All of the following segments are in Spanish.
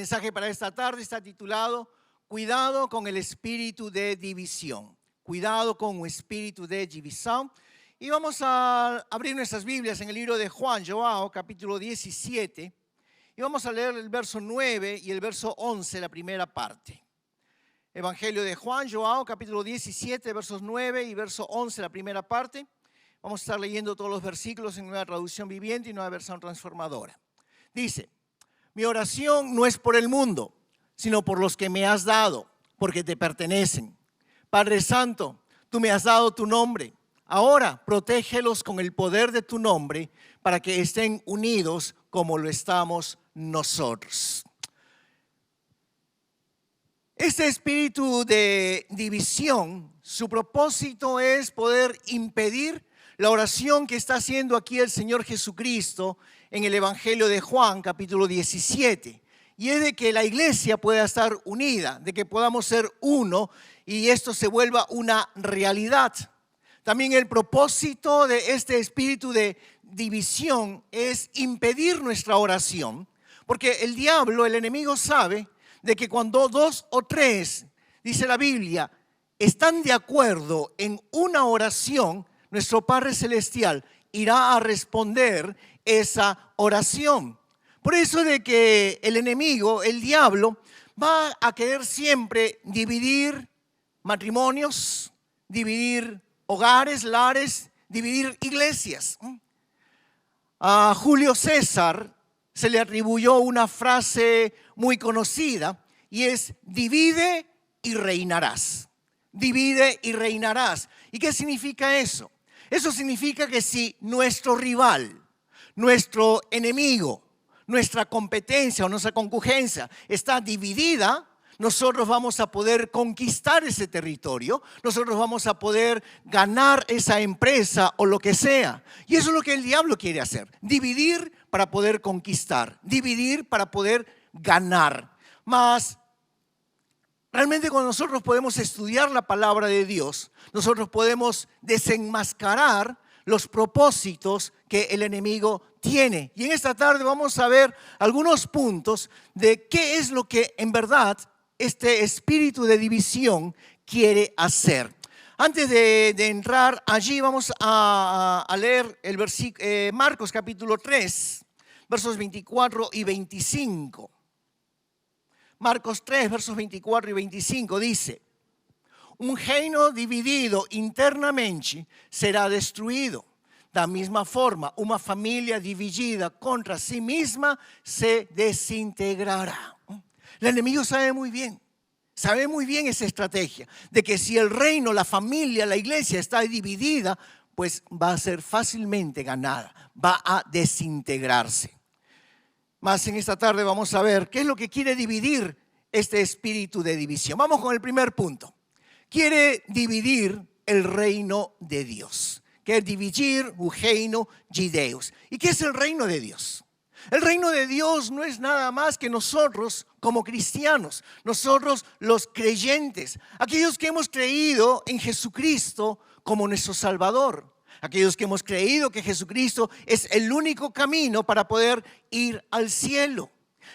mensaje para esta tarde está titulado Cuidado con el espíritu de división. Cuidado con un espíritu de división. Y vamos a abrir nuestras Biblias en el libro de Juan, Joao, capítulo 17. Y vamos a leer el verso 9 y el verso 11, la primera parte. Evangelio de Juan, Joao, capítulo 17, versos 9 y verso 11, la primera parte. Vamos a estar leyendo todos los versículos en Nueva Traducción Viviente y Nueva Versión Transformadora. Dice: mi oración no es por el mundo, sino por los que me has dado, porque te pertenecen. Padre Santo, tú me has dado tu nombre. Ahora protégelos con el poder de tu nombre para que estén unidos como lo estamos nosotros. Este espíritu de división, su propósito es poder impedir la oración que está haciendo aquí el Señor Jesucristo en el Evangelio de Juan, capítulo 17. Y es de que la iglesia pueda estar unida, de que podamos ser uno y esto se vuelva una realidad. También el propósito de este espíritu de división es impedir nuestra oración, porque el diablo, el enemigo, sabe de que cuando dos o tres, dice la Biblia, están de acuerdo en una oración, nuestro Padre Celestial irá a responder esa oración. Por eso de que el enemigo, el diablo, va a querer siempre dividir matrimonios, dividir hogares, lares, dividir iglesias. A Julio César se le atribuyó una frase muy conocida y es: divide y reinarás. Divide y reinarás. ¿Y qué significa eso? Eso significa que si nuestro rival, nuestro enemigo, nuestra competencia o nuestra concurrencia está dividida, nosotros vamos a poder conquistar ese territorio, nosotros vamos a poder ganar esa empresa o lo que sea. Y eso es lo que el diablo quiere hacer: dividir para poder conquistar, dividir para poder ganar. Mas realmente cuando nosotros podemos estudiar la palabra de Dios, nosotros podemos desenmascarar los propósitos que el enemigo tiene. Y en esta tarde vamos a ver algunos puntos de qué es lo que en verdad este espíritu de división quiere hacer. Antes de entrar allí, vamos a leer el Marcos capítulo 3, versos 24 y 25. Marcos 3, versos 24 y 25 dice: un reino dividido internamente será destruido. De la misma forma, una familia dividida contra sí misma se desintegrará. El enemigo sabe muy bien esa estrategia de que si el reino, la familia, la iglesia está dividida, pues va a ser fácilmente ganada, va a desintegrarse. Más en esta tarde vamos a ver qué es lo que quiere dividir este espíritu de división. Vamos con el primer punto. Quiere dividir el reino de Dios. Quiere dividir el reino de Dios. ¿Y qué es el reino de Dios? El reino de Dios no es nada más que nosotros como cristianos, nosotros los creyentes, aquellos que hemos creído en Jesucristo como nuestro Salvador. Aquellos que hemos creído que Jesucristo es el único camino para poder ir al cielo.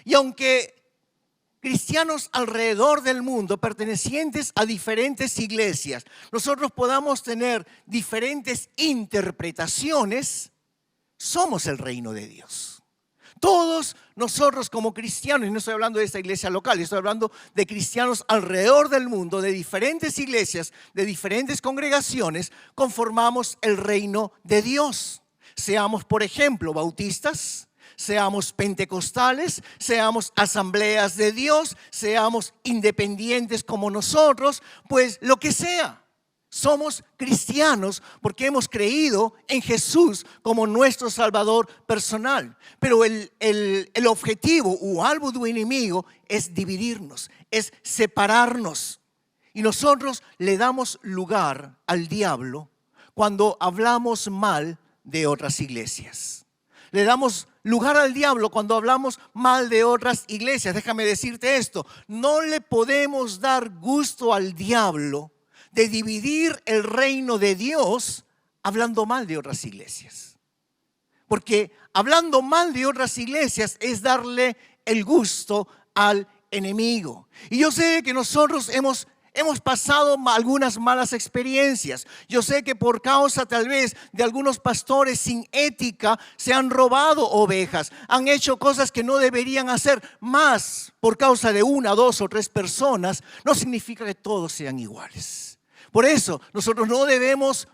Y aunque cristianos alrededor del mundo, pertenecientes a diferentes iglesias, nosotros podamos tener diferentes interpretaciones, somos el reino de Dios. Todos nosotros como cristianos, y no estoy hablando de esta iglesia local, estoy hablando de cristianos alrededor del mundo, de diferentes iglesias, de diferentes congregaciones, conformamos el reino de Dios. Seamos, por ejemplo, bautistas, seamos pentecostales, seamos asambleas de Dios, seamos independientes como nosotros, pues lo que sea. Somos cristianos porque hemos creído en Jesús como nuestro Salvador personal. Pero el objetivo o algo del enemigo es dividirnos, es separarnos. Y nosotros le damos lugar al diablo cuando hablamos mal de otras iglesias. Le damos lugar al diablo cuando hablamos mal de otras iglesias. Déjame decirte esto: no le podemos dar gusto al diablo de dividir el reino de Dios hablando mal de otras iglesias. Porque hablando mal de otras iglesias es darle el gusto al enemigo. Y yo sé que nosotros hemos pasado algunas malas experiencias. Yo sé que por causa tal vez de algunos pastores sin ética se han robado ovejas, han hecho cosas que no deberían hacer. Más por causa de una, dos o tres personas, no significa que todos sean iguales. Por eso nosotros no debemos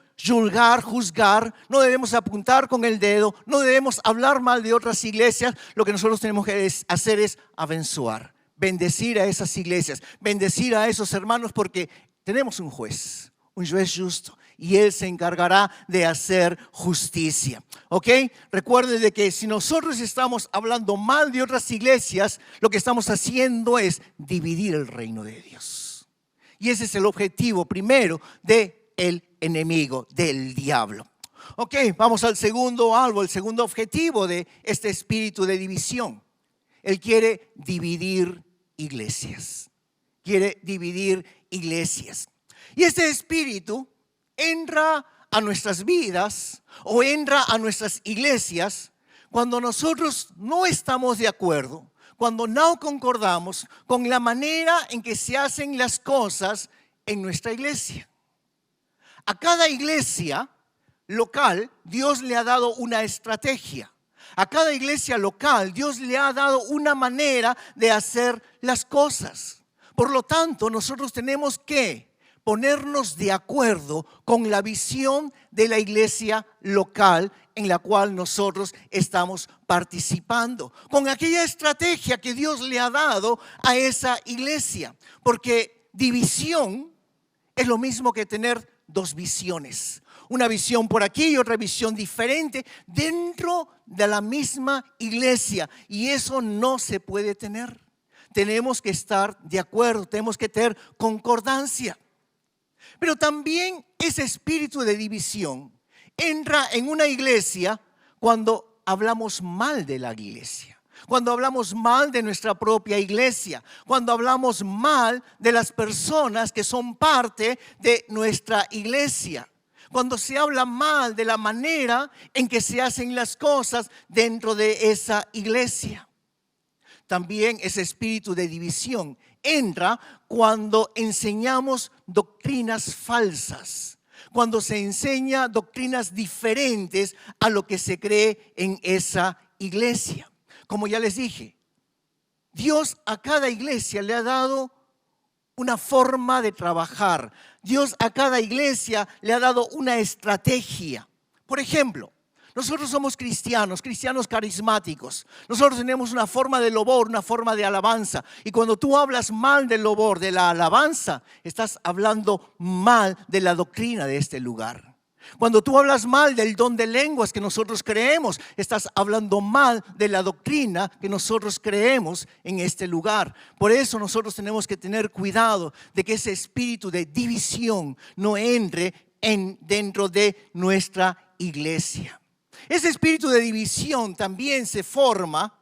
juzgar, no debemos apuntar con el dedo, no debemos hablar mal de otras iglesias. Lo que nosotros tenemos que hacer es abençoar, bendecir a esas iglesias, bendecir a esos hermanos, porque tenemos un juez justo, y Él se encargará de hacer justicia. ¿Ok? Recuerden de que si nosotros estamos hablando mal de otras iglesias, lo que estamos haciendo es dividir el reino de Dios. Y ese es el objetivo primero del enemigo, del diablo. Ok, vamos al segundo algo, el segundo objetivo de este espíritu de división. Él quiere dividir iglesias. Quiere dividir iglesias. Y este espíritu entra a nuestras vidas o entra a nuestras iglesias cuando nosotros no estamos de acuerdo, cuando no concordamos con la manera en que se hacen las cosas en nuestra iglesia. A cada iglesia local Dios le ha dado una estrategia. A cada iglesia local Dios le ha dado una manera de hacer las cosas. Por lo tanto, nosotros tenemos que ponernos de acuerdo con la visión de la iglesia local en la cual nosotros estamos participando, con aquella estrategia que Dios le ha dado a esa iglesia. Porque división es lo mismo que tener dos visiones. Una visión por aquí y otra visión diferente dentro de la misma iglesia. Y eso no se puede tener. Tenemos que estar de acuerdo, tenemos que tener concordancia. Pero también ese espíritu de división entra en una iglesia cuando hablamos mal de la iglesia. Cuando hablamos mal de nuestra propia iglesia, cuando hablamos mal de las personas que son parte de nuestra iglesia, cuando se habla mal de la manera en que se hacen las cosas dentro de esa iglesia. También ese espíritu de división entra cuando enseñamos doctrinas falsas, cuando se enseña doctrinas diferentes a lo que se cree en esa iglesia. Como ya les dije, Dios a cada iglesia le ha dado una forma de trabajar. Dios a cada iglesia le ha dado una estrategia. Por ejemplo, nosotros somos cristianos carismáticos. Nosotros tenemos una forma de lobor, una forma de alabanza. Y cuando tú hablas mal del lobor, de la alabanza, estás hablando mal de la doctrina de este lugar. Cuando tú hablas mal del don de lenguas que nosotros creemos, estás hablando mal de la doctrina que nosotros creemos en este lugar. Por eso nosotros tenemos que tener cuidado de que ese espíritu de división no entre dentro de nuestra iglesia. Ese espíritu de división también se forma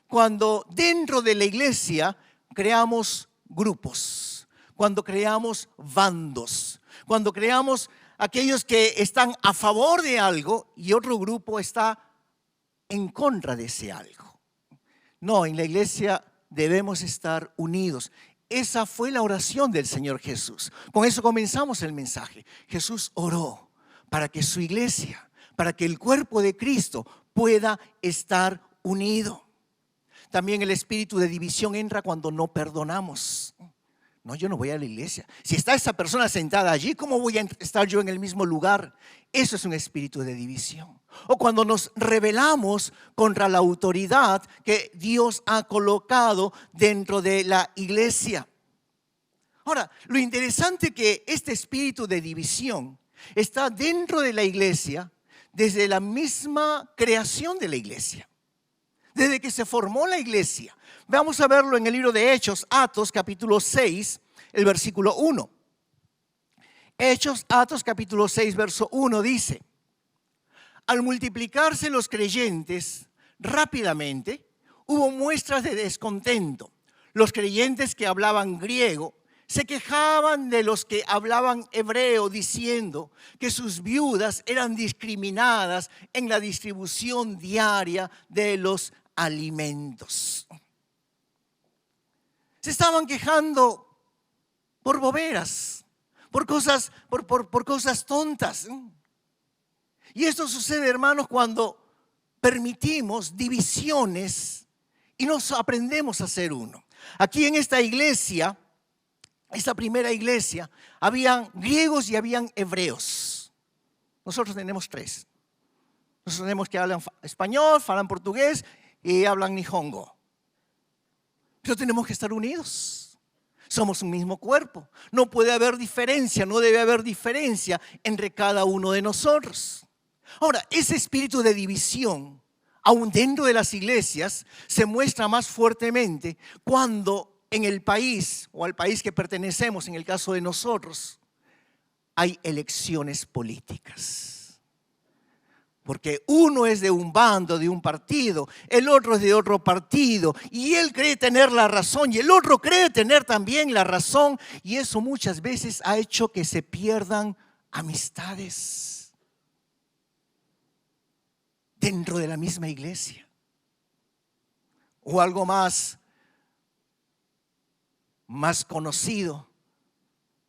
cuando dentro de la iglesia creamos grupos, cuando creamos bandos, cuando creamos aquellos que están a favor de algo y otro grupo está en contra de ese algo. No, en la iglesia debemos estar unidos. Esa fue la oración del Señor Jesús. Con eso comenzamos el mensaje. Jesús oró para que su iglesia, para que el cuerpo de Cristo pueda estar unido. También el espíritu de división entra cuando no perdonamos. No, yo no voy a la iglesia. Si está esa persona sentada allí, ¿cómo voy a estar yo en el mismo lugar? Eso es un espíritu de división. O cuando nos rebelamos contra la autoridad que Dios ha colocado dentro de la iglesia. Ahora, lo interesante es que este espíritu de división está dentro de la iglesia desde la misma creación de la iglesia. Desde que se formó la iglesia. Vamos a verlo en el libro de Hechos, Atos, capítulo 6, el versículo 1. Hechos, Atos, capítulo 6, verso 1 dice: al multiplicarse los creyentes rápidamente, hubo muestras de descontento. Los creyentes que hablaban griego se quejaban de los que hablaban hebreo, diciendo que sus viudas eran discriminadas en la distribución diaria de los alimentos. Se estaban quejando por boberas, por cosas tontas. Y esto sucede, hermanos, cuando permitimos divisiones y nos aprendemos a ser uno. Aquí en esta iglesia, esta primera iglesia, habían griegos y habían hebreos. Nosotros tenemos tres. Nosotros tenemos que hablan español, hablan portugués y hablan nihongo. Pero tenemos que estar unidos. Somos un mismo cuerpo. No puede haber diferencia, no debe haber diferencia entre cada uno de nosotros. Ahora, ese espíritu de división, aún dentro de las iglesias, se muestra más fuertemente cuando en el país o al país que pertenecemos, en el caso de nosotros, hay elecciones políticas. Porque uno es de un bando, de un partido, el otro es de otro partido, y él cree tener la razón, y el otro cree tener también la razón, y eso muchas veces ha hecho que se pierdan amistades dentro de la misma iglesia. O algo más conocido,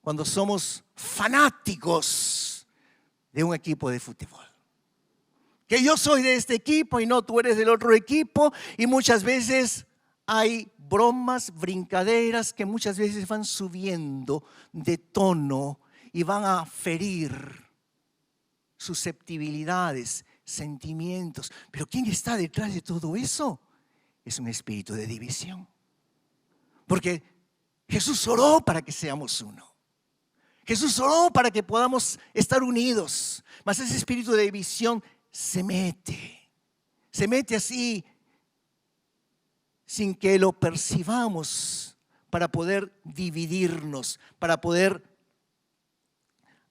cuando somos fanáticos de un equipo de fútbol. Que yo soy de este equipo y no tú eres del otro equipo, y muchas veces hay bromas, brincaderas que muchas veces van subiendo de tono y van a ferir susceptibilidades, sentimientos. Pero ¿quién está detrás de todo eso? Es un espíritu de división. Porque Jesús oró para que seamos uno. Jesús oró para que podamos estar unidos. Mas ese espíritu de división se mete así sin que lo percibamos, para poder dividirnos, para poder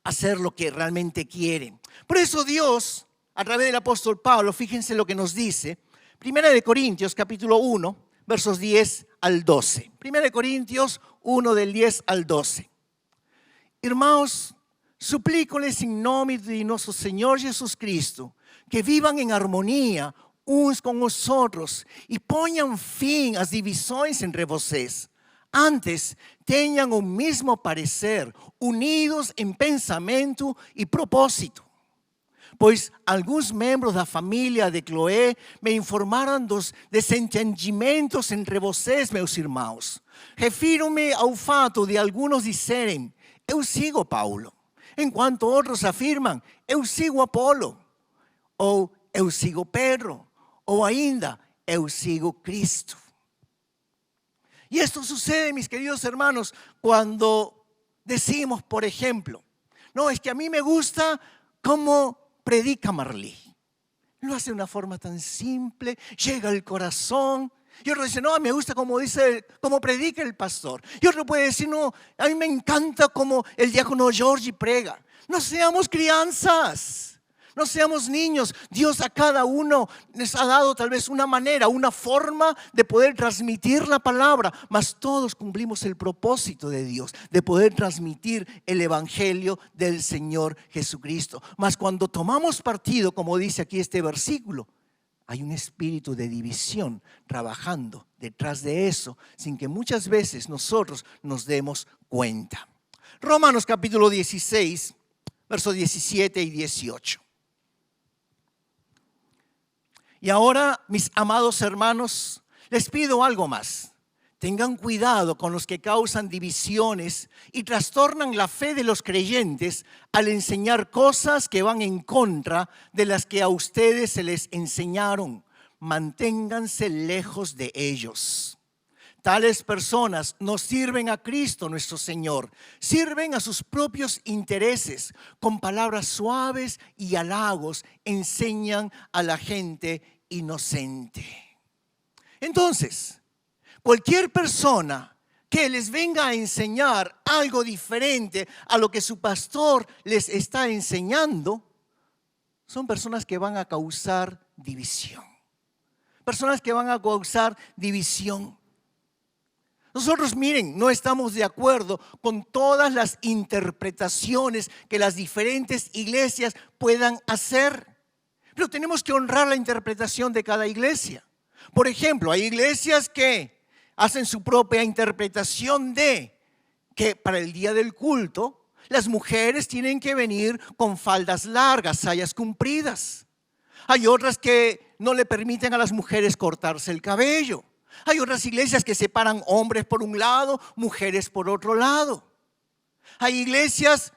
hacer lo que realmente quiere. Por eso Dios, a través del apóstol Pablo, fíjense lo que nos dice, 1 Corintios capítulo 1, versos 10 al 12. 1 Corintios 1 del 10 al 12. Hermanos, suplícoles en nombre de nuestro Señor Jesucristo, que vivan en armonía uns con os outros e ponham fim às divisões entre vocês. Antes, tenham o mesmo parecer, unidos em pensamento e propósito. Pois alguns membros da família de Cloé me informaram dos desentendimentos entre vocês, meus irmãos. Refiro-me ao fato de alguns dizerem, eu sigo Paulo, enquanto outros afirmam, eu sigo Apolo. Ou eu sigo Pedro, ou ainda, eu sigo Cristo. Y esto sucede, mis queridos hermanos, cuando decimos, por ejemplo, no, es que a mí me gusta cómo predica Marley. Lo hace de una forma tan simple, llega al corazón. Y otro dice, no, me gusta cómo predica el pastor. Y otro puede decir, no, a mí me encanta cómo el diácono Georgie prega. No seamos crianzas. No seamos niños. Dios a cada uno les ha dado tal vez una manera, una forma de poder transmitir la palabra, mas todos cumplimos el propósito de Dios, de poder transmitir el evangelio del Señor Jesucristo. Mas cuando tomamos partido, como dice aquí este versículo, hay un espíritu de división trabajando detrás de eso, sin que muchas veces nosotros nos demos cuenta. Romanos capítulo 16, versos 17 y 18. Y ahora, mis amados hermanos, les pido algo más. Tengan cuidado con los que causan divisiones y trastornan la fe de los creyentes al enseñar cosas que van en contra de las que a ustedes se les enseñaron. Manténganse lejos de ellos. Tales personas no sirven a Cristo nuestro Señor, sirven a sus propios intereses. Con palabras suaves y halagos enseñan a la gente inocente. Entonces, cualquier persona que les venga a enseñar algo diferente a lo que su pastor les está enseñando, son personas que van a causar división. Personas que van a causar división. Nosotros, miren, no estamos de acuerdo con todas las interpretaciones que las diferentes iglesias puedan hacer, pero tenemos que honrar la interpretación de cada iglesia. Por ejemplo, hay iglesias que hacen su propia interpretación de que para el día del culto las mujeres tienen que venir con faldas largas, sayas compridas. Hay otras que no le permiten a las mujeres cortarse el cabello. Hay otras iglesias que separan hombres por un lado, mujeres por otro lado. Hay iglesias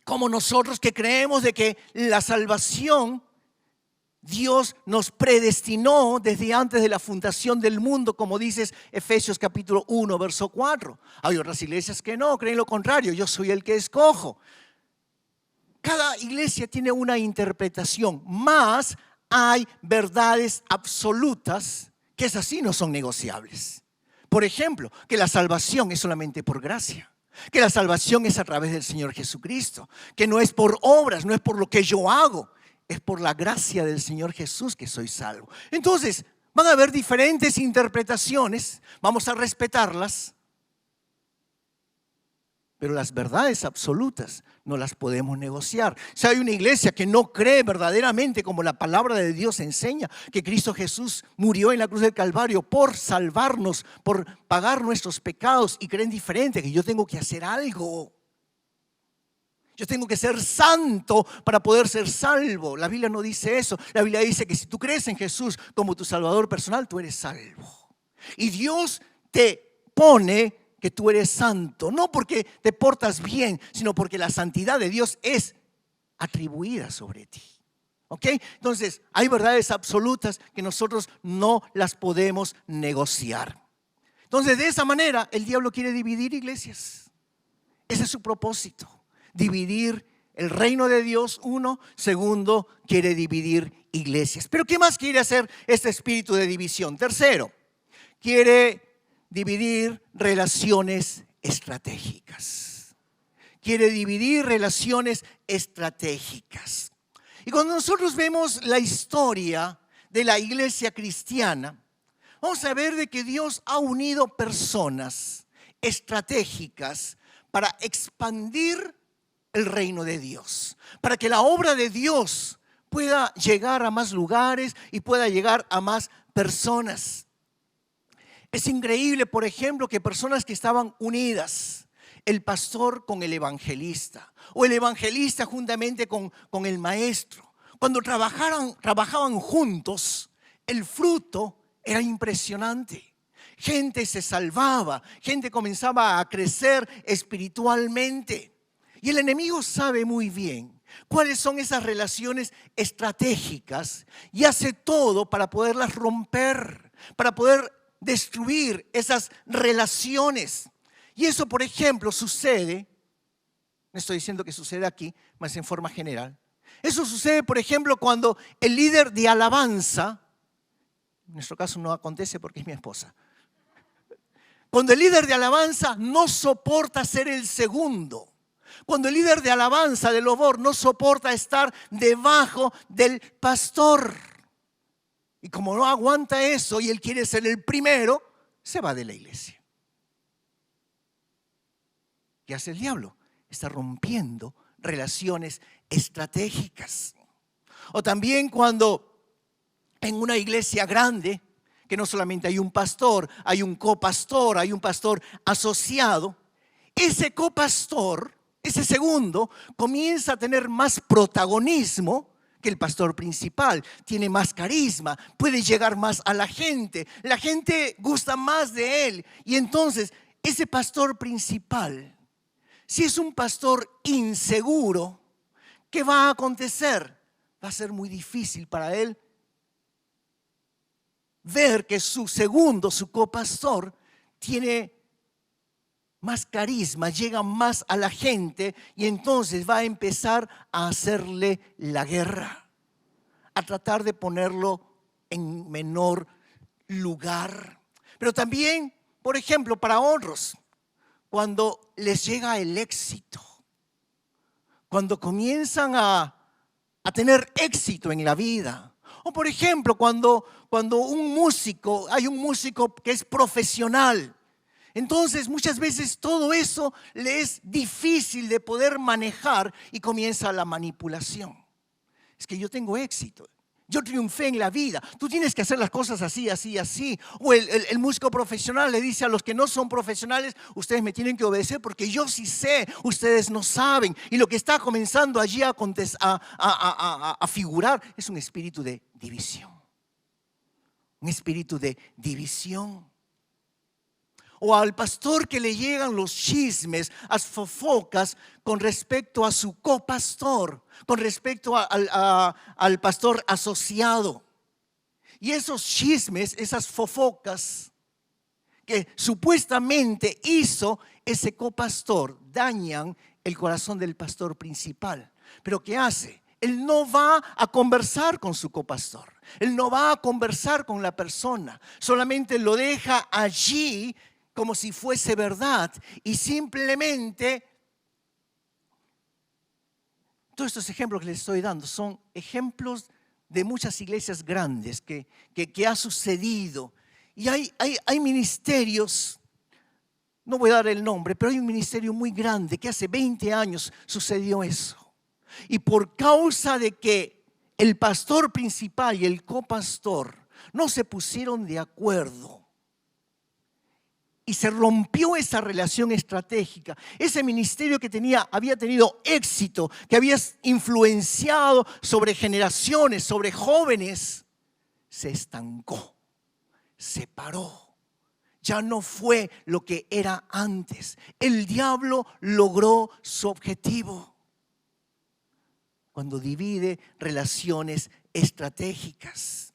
como nosotros que creemos de que la salvación Dios nos predestinó desde antes de la fundación del mundo, como dices Efesios capítulo 1, verso 4. Hay otras iglesias que no, creen lo contrario, yo soy el que escojo. Cada iglesia tiene una interpretación, más hay verdades absolutas que esas sí no son negociables. Por ejemplo, que la salvación es solamente por gracia, que la salvación es a través del Señor Jesucristo, que no es por obras, no es por lo que yo hago, es por la gracia del Señor Jesús que soy salvo. Entonces, van a haber diferentes interpretaciones, vamos a respetarlas, pero las verdades absolutas no las podemos negociar. Si hay una iglesia que no cree verdaderamente como la palabra de Dios enseña, que Cristo Jesús murió en la cruz del Calvario por salvarnos, por pagar nuestros pecados, y creen diferente, que yo tengo que hacer algo. Yo tengo que ser santo para poder ser salvo. La Biblia no dice eso. La Biblia dice que si tú crees en Jesús como tu Salvador personal, tú eres salvo. Y Dios te pone que tú eres santo, no porque te portas bien, sino porque la santidad de Dios es atribuida sobre ti. ¿Ok? Entonces, hay verdades absolutas que nosotros no las podemos negociar. Entonces, de esa manera, el diablo quiere dividir iglesias. Ese es su propósito. Dividir el reino de Dios, uno. Segundo, quiere dividir iglesias. Pero ¿qué más quiere hacer este espíritu de división? Tercero, quiere dividir relaciones estratégicas. Quiere dividir relaciones estratégicas. Y cuando nosotros vemos la historia de la iglesia cristiana, vamos a ver de que Dios ha unido personas estratégicas para expandir el reino de Dios, para que la obra de Dios pueda llegar a más lugares y pueda llegar a más personas. Es increíble, por ejemplo, que personas que estaban unidas, el pastor con el evangelista, o el evangelista juntamente con el maestro, cuando trabajaban juntos, el fruto era impresionante. Gente se salvaba, gente comenzaba a crecer espiritualmente. Y el enemigo sabe muy bien cuáles son esas relaciones estratégicas y hace todo para poderlas romper, para poder destruir esas relaciones. Y eso, por ejemplo, sucede, no estoy diciendo que sucede aquí, más en forma general. Eso sucede, por ejemplo, cuando el líder de alabanza, en nuestro caso no acontece porque es mi esposa, cuando el líder de alabanza no soporta ser el segundo, cuando el líder de alabanza del Lobor no soporta estar debajo del pastor, y como no aguanta eso y él quiere ser el primero, se va de la iglesia. ¿Qué hace el diablo? Está rompiendo relaciones estratégicas. O también cuando en una iglesia grande, que no solamente hay un pastor, hay un copastor, hay un pastor asociado, ese copastor, ese segundo, comienza a tener más protagonismo que el pastor principal, tiene más carisma, puede llegar más a la gente gusta más de él. Y entonces ese pastor principal, si es un pastor inseguro, ¿qué va a acontecer? Va a ser muy difícil para él ver que su segundo, su copastor, tiene más carisma, llega más a la gente, y entonces va a empezar a hacerle la guerra, a tratar de ponerlo en menor lugar. Pero también, por ejemplo, para otros, cuando les llega el éxito, cuando comienzan a tener éxito en la vida, o por ejemplo, cuando hay un músico que es profesional, entonces muchas veces todo eso le es difícil de poder manejar y comienza la manipulación. Es que yo tengo éxito, Yo triunfé en la vida. Tú tienes que hacer las cosas así, así, así. O el músico profesional le dice a los que no son profesionales, ustedes me tienen que obedecer porque yo sí sé, ustedes no saben. Y lo que está comenzando allí a figurar es un espíritu de división. Un espíritu de división. O al pastor que le llegan los chismes, las fofocas con respecto a su copastor, con respecto al pastor asociado. Y esos chismes, esas fofocas que supuestamente hizo ese copastor, dañan el corazón del pastor principal. Pero ¿qué hace? Él no va a conversar con su copastor. Él no va a conversar con la persona. Solamente lo deja allí como si fuese verdad, y simplemente todos estos ejemplos que les estoy dando son ejemplos de muchas iglesias grandes que ha sucedido. Y hay ministerios, no voy a dar el nombre, pero hay un ministerio muy grande que hace 20 años sucedió eso. Y por causa de que el pastor principal y el copastor no se pusieron de acuerdo, y se rompió esa relación estratégica. Ese ministerio que había tenido éxito, que había influenciado sobre generaciones, sobre jóvenes, se estancó, se paró. Ya no fue lo que era antes. El diablo logró su objetivo cuando divide relaciones estratégicas.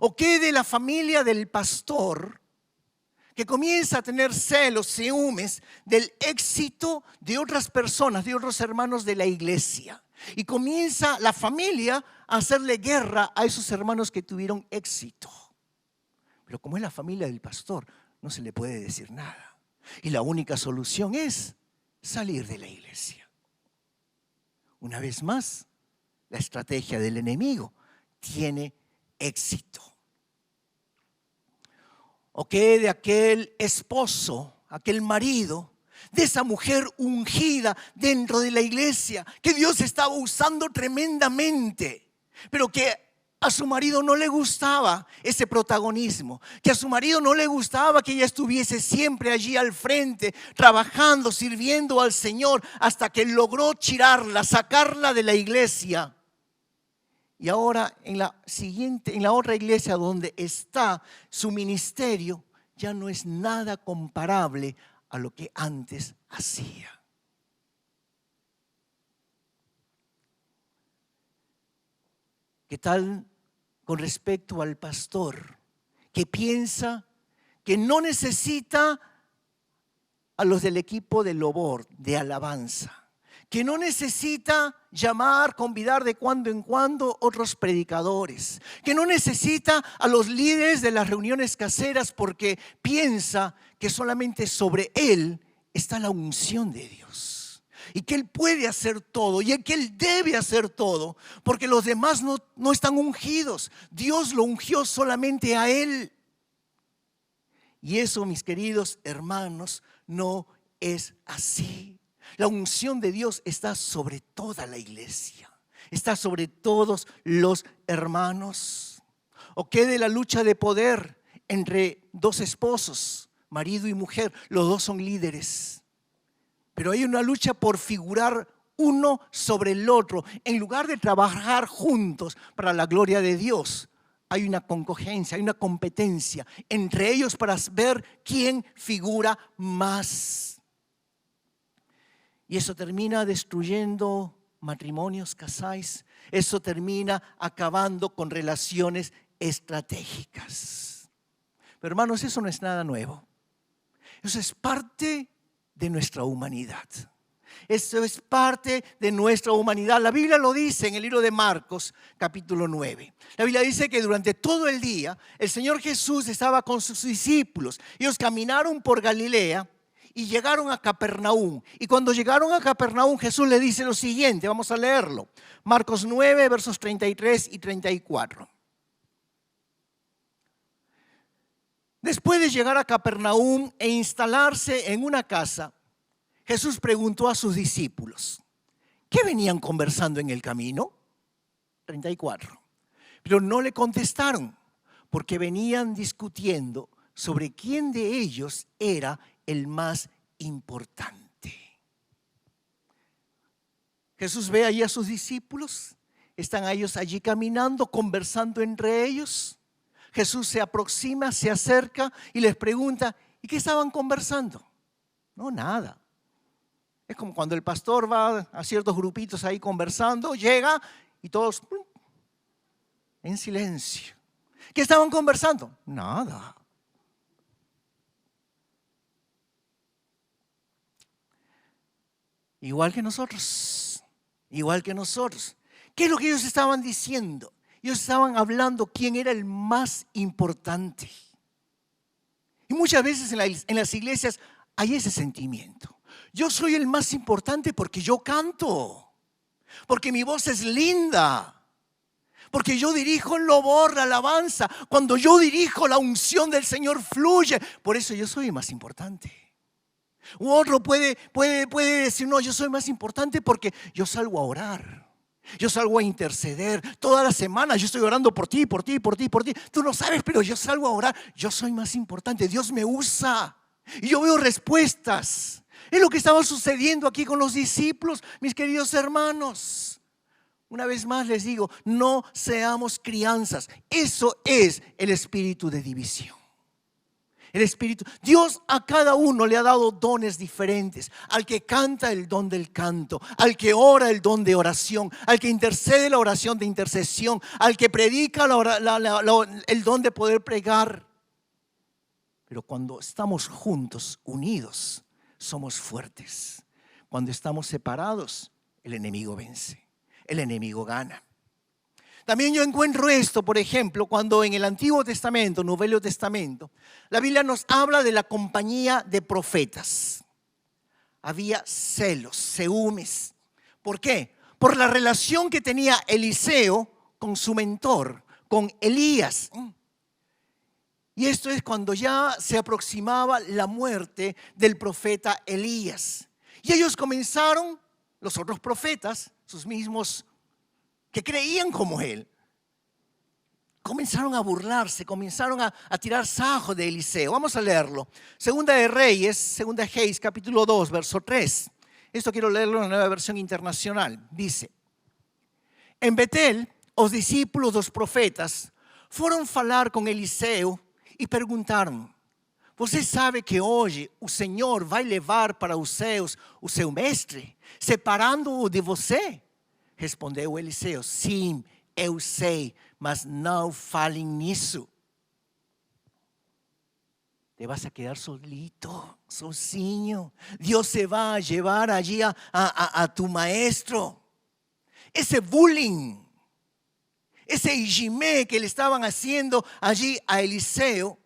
¿O qué de la familia del pastor que comienza a tener celos, ciúmes del éxito de otras personas, de otros hermanos de la iglesia? Y comienza la familia a hacerle guerra a esos hermanos que tuvieron éxito. Pero como es la familia del pastor, no se le puede decir nada. Y la única solución es salir de la iglesia. Una vez más, la estrategia del enemigo tiene éxito. ¿O qué de aquel esposo, aquel marido, de esa mujer ungida dentro de la iglesia que Dios estaba usando tremendamente, pero que a su marido no le gustaba ese protagonismo, que a su marido no le gustaba que ella estuviese siempre allí al frente, trabajando, sirviendo al Señor, hasta que logró tirarla, sacarla de la iglesia? Y ahora en la otra iglesia donde está su ministerio, ya no es nada comparable a lo que antes hacía. ¿Qué tal con respecto al pastor que piensa que no necesita a los del equipo de Lobor, de alabanza? Que no necesita convidar de cuando en cuando otros predicadores, que no necesita a los líderes de las reuniones caseras porque piensa que solamente sobre él está la unción de Dios y que él puede hacer todo y que él debe hacer todo porque los demás no están ungidos. Dios lo ungió solamente a él. Y eso, mis queridos hermanos, no es así. La unción de Dios está sobre toda la iglesia, está sobre todos los hermanos. ¿O qué de la lucha de poder entre dos esposos, marido y mujer? Los dos son líderes, pero hay una lucha por figurar uno sobre el otro. En lugar de trabajar juntos para la gloria de Dios, hay una concogencia, hay una competencia entre ellos para ver quién figura más. Y eso termina destruyendo matrimonios, casáis. Eso termina acabando con relaciones estratégicas. Pero hermanos, eso no es nada nuevo. Eso es parte de nuestra humanidad. Eso es parte de nuestra humanidad. La Biblia lo dice en el libro de Marcos, capítulo 9. La Biblia dice que durante todo el día el Señor Jesús estaba con sus discípulos. Ellos caminaron por Galilea y llegaron a Capernaum. Y cuando llegaron a Capernaum, Jesús le dice lo siguiente, vamos a leerlo. Marcos 9, versos 33 y 34. Después de llegar a Capernaum e instalarse en una casa, Jesús preguntó a sus discípulos, ¿qué venían conversando en el camino? 34. Pero no le contestaron porque venían discutiendo sobre quién de ellos era el más importante. Jesús ve allí a sus discípulos, están ellos allí caminando, conversando entre ellos. Jesús se aproxima, se acerca y les pregunta, ¿y qué estaban conversando? No, nada. Es como cuando el pastor va a ciertos grupitos ahí conversando, llega y todos en silencio. ¿Qué estaban conversando? Nada. Igual que nosotros. ¿Qué es lo que ellos estaban diciendo? Ellos estaban hablando quién era el más importante. Y muchas veces en las iglesias hay ese sentimiento. Yo soy el más importante porque yo canto, porque mi voz es linda, porque yo dirijo el louvor, la alabanza. Cuando yo dirijo, la unción del Señor fluye. Por eso yo soy el más importante. U otro puede decir, no, yo soy más importante porque yo salgo a orar. Yo salgo a interceder. Toda la semana yo estoy orando por ti. Tú no sabes, pero yo salgo a orar. Yo soy más importante. Dios me usa. Y yo veo respuestas. Es lo que estaba sucediendo aquí con los discípulos, mis queridos hermanos. Una vez más les digo, no seamos crianzas. Eso es el espíritu de división. El espíritu. Dios a cada uno le ha dado dones diferentes. Al que canta, el don del canto. Al que ora, el don de oración. Al que intercede, la oración de intercesión. Al que predica, el don de poder pregar. Pero cuando estamos juntos, unidos, somos fuertes. Cuando estamos separados, el enemigo vence. El enemigo gana. También yo encuentro esto, por ejemplo, cuando en el Antiguo Testamento, Nuevo Testamento, la Biblia nos habla de la compañía de profetas. Había celos, seúmes. ¿Por qué? Por la relación que tenía Eliseo con su mentor, con Elías. Y esto es cuando ya se aproximaba la muerte del profeta Elías. Y ellos comenzaron, los otros profetas, sus mismos que creían como él, comenzaron a burlarse, comenzaron a tirar sajo de Eliseo. Vamos a leerlo. Segunda de Reyes, capítulo 2, verso 3. Esto quiero leerlo en la Nueva Versión Internacional. Dice: en Betel, os discípulos dos profetas foram falar com Eliseu e perguntaram: você sabe que hoje o Senhor vai levar para os céus o seu mestre, separando-o de você? Respondeu Eliseu: sim, eu sei, mas não falem nisso. Te vas a quedar solito, sozinho. Dios se va a llevar allí a tu maestro. Ese bullying, ese ijimé que le estaban haciendo allí a Eliseo,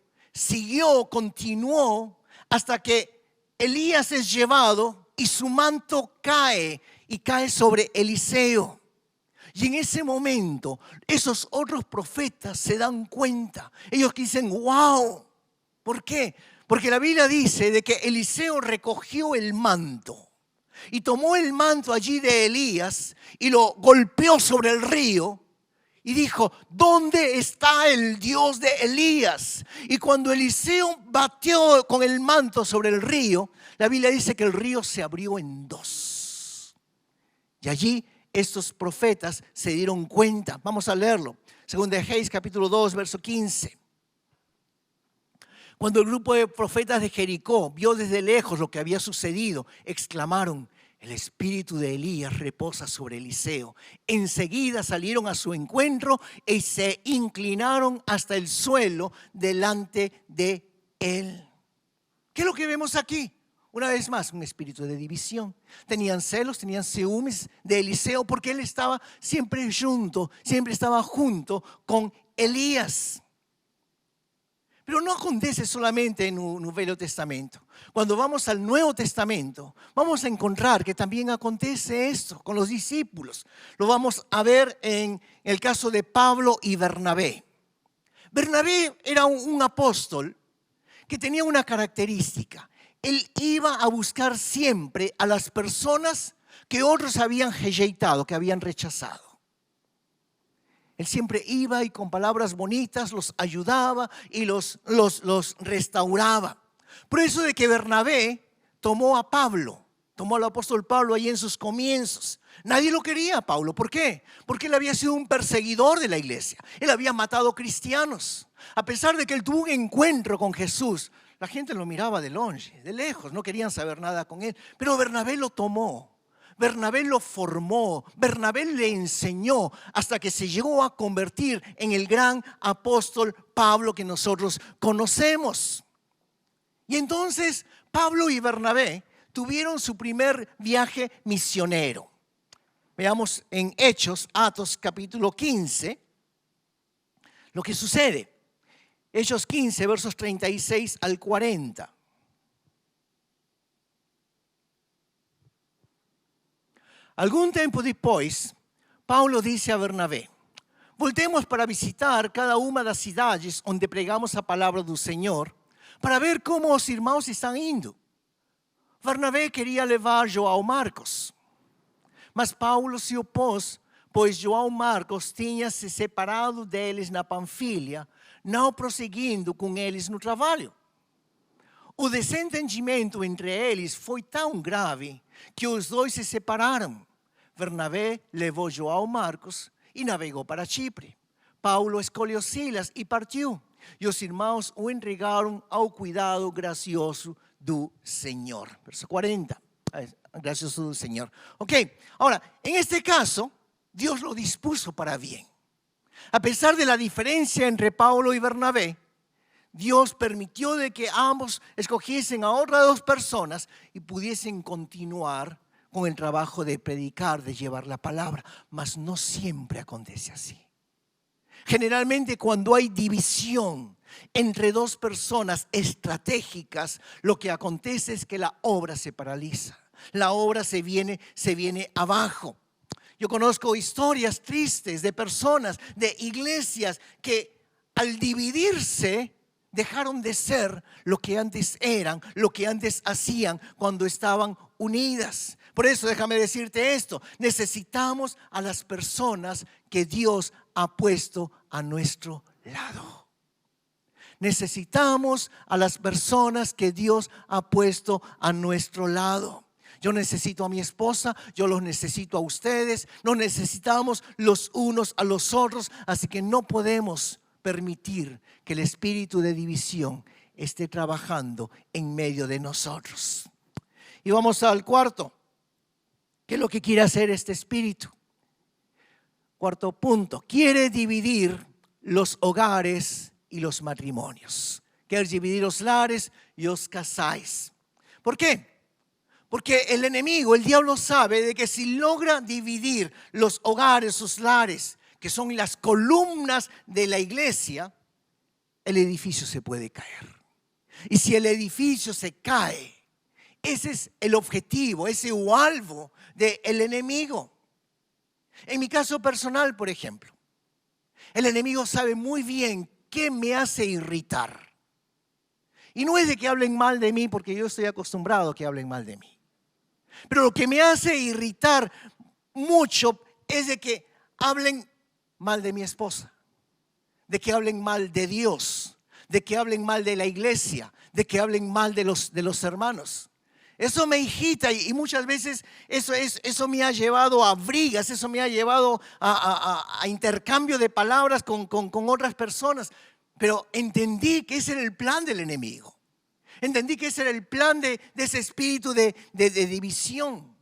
continuó hasta que Elías es llevado y su manto cae sobre Eliseo. Y en ese momento, esos otros profetas se dan cuenta. Ellos dicen, wow. ¿Por qué? Porque la Biblia dice de que Eliseo recogió el manto y tomó el manto allí de Elías y lo golpeó sobre el río y dijo: ¿dónde está el Dios de Elías? Y cuando Eliseo batió con el manto sobre el río, la Biblia dice que el río se abrió en dos. Y allí estos profetas se dieron cuenta. Vamos a leerlo. Segunda de Reyes, capítulo 2, verso 15. Cuando el grupo de profetas de Jericó vio desde lejos lo que había sucedido, exclamaron: el espíritu de Elías reposa sobre Eliseo. Enseguida salieron a su encuentro y se inclinaron hasta el suelo delante de él. ¿Qué es lo que vemos aquí? Una vez más, un espíritu de división. Tenían celos, tenían seúmes de Eliseo porque él estaba siempre estaba junto con Elías. Pero no acontece solamente en el Nuevo Testamento. Cuando vamos al Nuevo Testamento, vamos a encontrar que también acontece esto con los discípulos. Lo vamos a ver en el caso de Pablo y Bernabé. Bernabé era un apóstol que tenía una característica. Él iba a buscar siempre a las personas que otros habían rejeitado, que habían rechazado. Él siempre iba y con palabras bonitas los ayudaba y los restauraba. Por eso de que Bernabé tomó a Pablo, tomó al apóstol Pablo ahí en sus comienzos. Nadie lo quería a Pablo. ¿Por qué? Porque él había sido un perseguidor de la iglesia. Él había matado cristianos. A pesar de que él tuvo un encuentro con Jesús, la gente lo miraba de longe, de lejos, no querían saber nada con él. Pero Bernabé lo tomó. Bernabé lo formó, Bernabé le enseñó hasta que se llegó a convertir en el gran apóstol Pablo que nosotros conocemos. Y entonces Pablo y Bernabé tuvieron su primer viaje misionero. Veamos en Hechos, Atos capítulo 15, lo que sucede. Hechos 15, versos 36 al 40. Algum tempo depois, Paulo disse a Bernabé: voltemos para visitar cada uma das cidades onde pregamos a palavra do Senhor, para ver como os irmãos estão indo. Bernabé queria levar João Marcos, mas Paulo se opôs, pois João Marcos tinha se separado deles na Panfilha, não prosseguindo com eles no trabalho. O desentendimento entre eles foi tão grave que os dois se separaram. Bernabé levou João Marcos e navegou para Chipre. Paulo escolheu Silas e partiu. E os irmãos o entregaram ao cuidado gracioso do Senhor. Verso 40. Gracioso do Senhor. Ok, ahora, en este caso, Dios lo dispuso para bien. A pesar de la diferencia entre Paulo y Bernabé, Dios permitió de que ambos escogiesen a otras dos personas y pudiesen continuar con el trabajo de predicar, de llevar la palabra. Mas no siempre acontece así. Generalmente cuando hay división entre dos personas estratégicas, lo que acontece es que la obra se paraliza. La obra se viene abajo. Yo conozco historias tristes de personas, de iglesias que al dividirse dejaron de ser lo que antes eran, lo que antes hacían cuando estaban unidas. Por eso déjame decirte esto, necesitamos a las personas que Dios ha puesto a nuestro lado. Necesitamos a las personas que Dios ha puesto a nuestro lado. Yo necesito a mi esposa, yo los necesito a ustedes, nos necesitamos los unos a los otros, así que no podemos permitir que el espíritu de división esté trabajando en medio de nosotros. Y vamos al cuarto. ¿Qué es lo que quiere hacer este espíritu? Cuarto punto, quiere dividir los hogares y los matrimonios. Quiere dividir los lares y os casáis. ¿Por qué? Porque el enemigo, el diablo sabe de que si logra dividir los hogares, sus lares, que son las columnas de la iglesia, el edificio se puede caer. Y si el edificio se cae, ese es el objetivo, ese alvo del enemigo. En mi caso personal, por ejemplo, el enemigo sabe muy bien qué me hace irritar. Y no es de que hablen mal de mí, porque yo estoy acostumbrado a que hablen mal de mí. Pero lo que me hace irritar mucho es de que hablen mal de mi esposa, de que hablen mal de Dios, de que hablen mal de la iglesia, de que hablen mal de los hermanos. Eso me irrita y muchas veces eso me ha llevado a brigas, eso me ha llevado a intercambio de palabras con otras personas. Pero entendí que ese era el plan del enemigo. Entendí que ese era el plan de ese espíritu de división.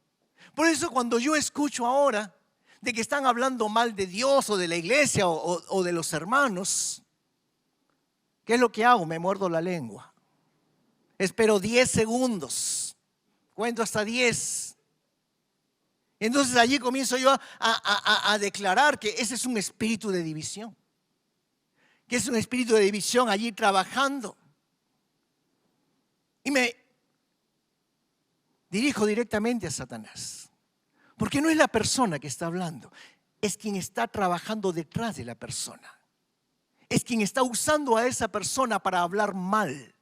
Por eso cuando yo escucho ahora de que están hablando mal de Dios o de la iglesia o de los hermanos, ¿qué es lo que hago? Me muerdo la lengua. Espero 10 segundos. Cuento hasta 10. Entonces allí comienzo yo a declarar que ese es un espíritu de división. Que es un espíritu de división allí trabajando. Y me dirijo directamente a Satanás. Porque no es la persona que está hablando, es quien está trabajando detrás de la persona. Es quien está usando a esa persona para hablar mal.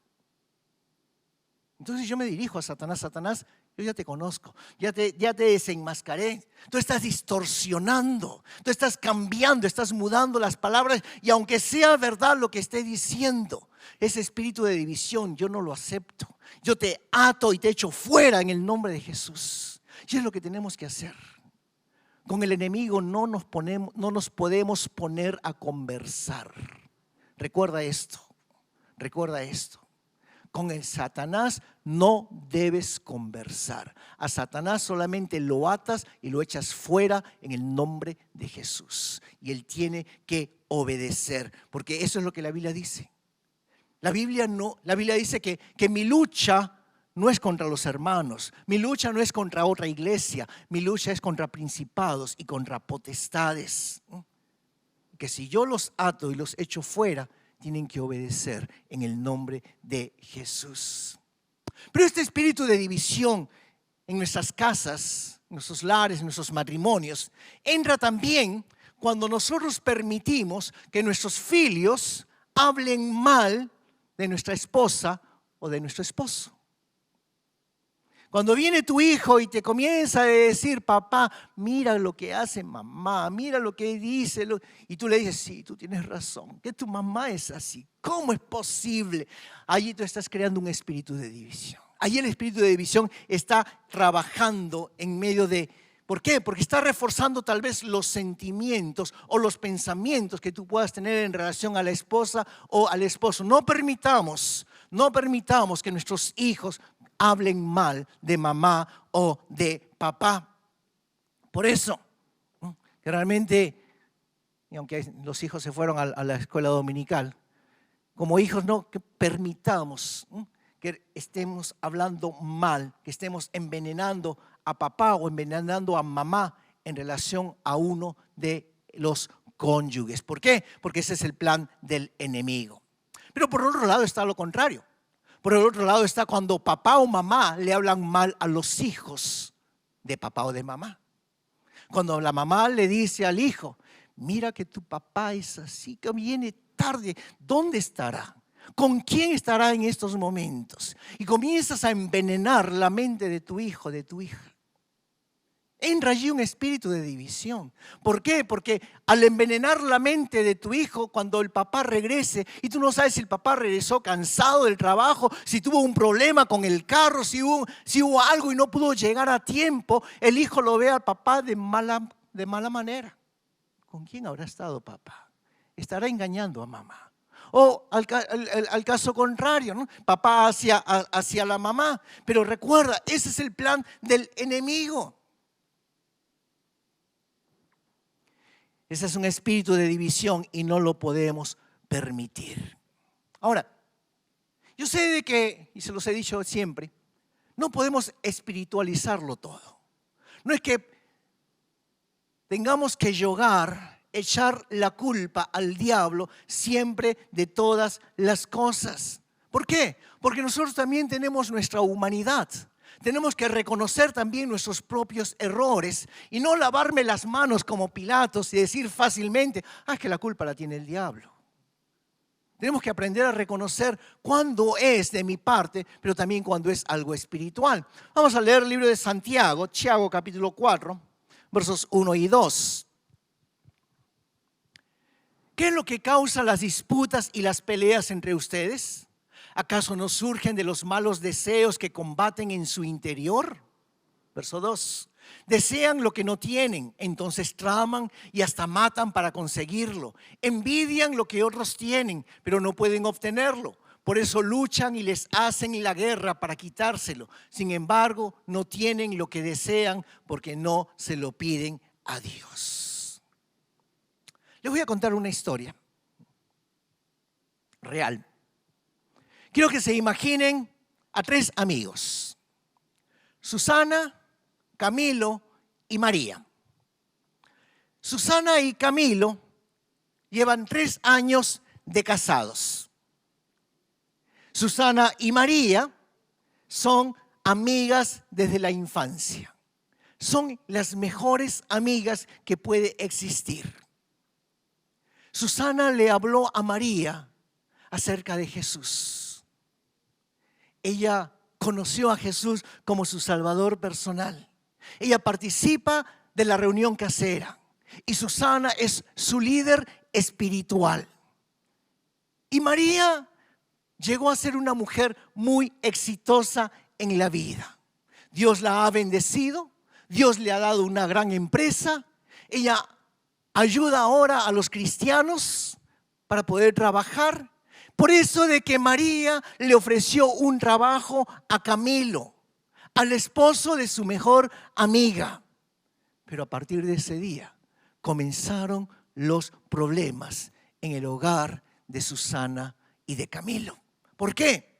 Entonces yo me dirijo a Satanás. Satanás, Yo ya te conozco, ya te desenmascaré. Tú estás distorsionando, tú estás cambiando, estás mudando las palabras. Y aunque sea verdad lo que esté diciendo, ese espíritu de división yo no lo acepto. Yo te ato y te echo fuera en el nombre de Jesús. Y es lo que tenemos que hacer. Con el enemigo no nos podemos poner a conversar. Recuerda esto, recuerda esto. Con el Satanás no debes conversar. A Satanás solamente lo atas y lo echas fuera en el nombre de Jesús. Y él tiene que obedecer, porque eso es lo que la Biblia dice. La Biblia dice que mi lucha no es contra los hermanos, mi lucha no es contra otra iglesia, mi lucha es contra principados y contra potestades. Que si yo los ato y los echo fuera, tienen que obedecer en el nombre de Jesús. Pero este espíritu de división en nuestras casas, en nuestros lares, en nuestros matrimonios, entra también cuando nosotros permitimos que nuestros hijos hablen mal de nuestra esposa o de nuestro esposo. Cuando viene tu hijo y te comienza a decir, papá, mira lo que hace mamá, mira lo que dice, y tú le dices, sí, tú tienes razón, que tu mamá es así, ¿cómo es posible? Allí tú estás creando un espíritu de división. Allí el espíritu de división está trabajando en medio de... ¿Por qué? Porque está reforzando tal vez los sentimientos o los pensamientos que tú puedas tener en relación a la esposa o al esposo. No permitamos que nuestros hijos hablen mal de mamá o de papá. Por eso, que realmente, y aunque los hijos se fueron a la escuela dominical, como hijos no que permitamos que estemos hablando mal, que estemos envenenando a papá o envenenando a mamá en relación a uno de los cónyuges. ¿Por qué? Porque ese es el plan del enemigo. Pero por otro lado está lo contrario. Por el otro lado está cuando papá o mamá le hablan mal a los hijos de papá o de mamá. Cuando la mamá le dice al hijo, mira que tu papá es así, que viene tarde, ¿dónde estará? ¿Con quién estará en estos momentos? Y comienzas a envenenar la mente de tu hijo, de tu hija. Entra allí un espíritu de división. ¿Por qué? Porque al envenenar la mente de tu hijo, cuando el papá regrese, y tú no sabes si el papá regresó cansado del trabajo, si tuvo un problema con el carro, si hubo algo y no pudo llegar a tiempo, el hijo lo ve al papá de mala manera. ¿Con quién habrá estado papá? Estará engañando a mamá. O al caso contrario, ¿no? Papá hacia la mamá. Pero recuerda, ese es el plan del enemigo. Ese es un espíritu de división y no lo podemos permitir. Ahora, yo sé de que, y se los he dicho siempre, no podemos espiritualizarlo todo. No es que tengamos que echar la culpa al diablo siempre de todas las cosas. ¿Por qué? Porque nosotros también tenemos nuestra humanidad. Tenemos que reconocer también nuestros propios errores y no lavarme las manos como Pilatos y decir fácilmente, es que la culpa la tiene el diablo. Tenemos que aprender a reconocer cuándo es de mi parte, pero también cuando es algo espiritual. Vamos a leer el libro de Santiago, capítulo 4, versos 1 y 2. ¿Qué es lo que causa las disputas y las peleas entre ustedes? ¿Acaso no surgen de los malos deseos que combaten en su interior? Verso 2. Desean lo que no tienen, entonces traman y hasta matan para conseguirlo. Envidian lo que otros tienen, pero no pueden obtenerlo. Por eso luchan y les hacen la guerra para quitárselo. Sin embargo, no tienen lo que desean porque no se lo piden a Dios. Les voy a contar una historia real. Quiero que se imaginen a 3 amigos, Susana, Camilo y María. Susana y Camilo llevan 3 años de casados. Susana y María son amigas desde la infancia. Son las mejores amigas que puede existir. Susana le habló a María acerca de Jesús. Ella conoció a Jesús como su Salvador personal. Ella participa de la reunión casera y Susana es su líder espiritual. Y María llegó a ser una mujer muy exitosa en la vida. Dios la ha bendecido, Dios le ha dado una gran empresa. Ella ayuda ahora a los cristianos para poder trabajar. Por eso de que María le ofreció un trabajo a Camilo, al esposo de su mejor amiga. Pero a partir de ese día comenzaron los problemas en el hogar de Susana y de Camilo. ¿Por qué?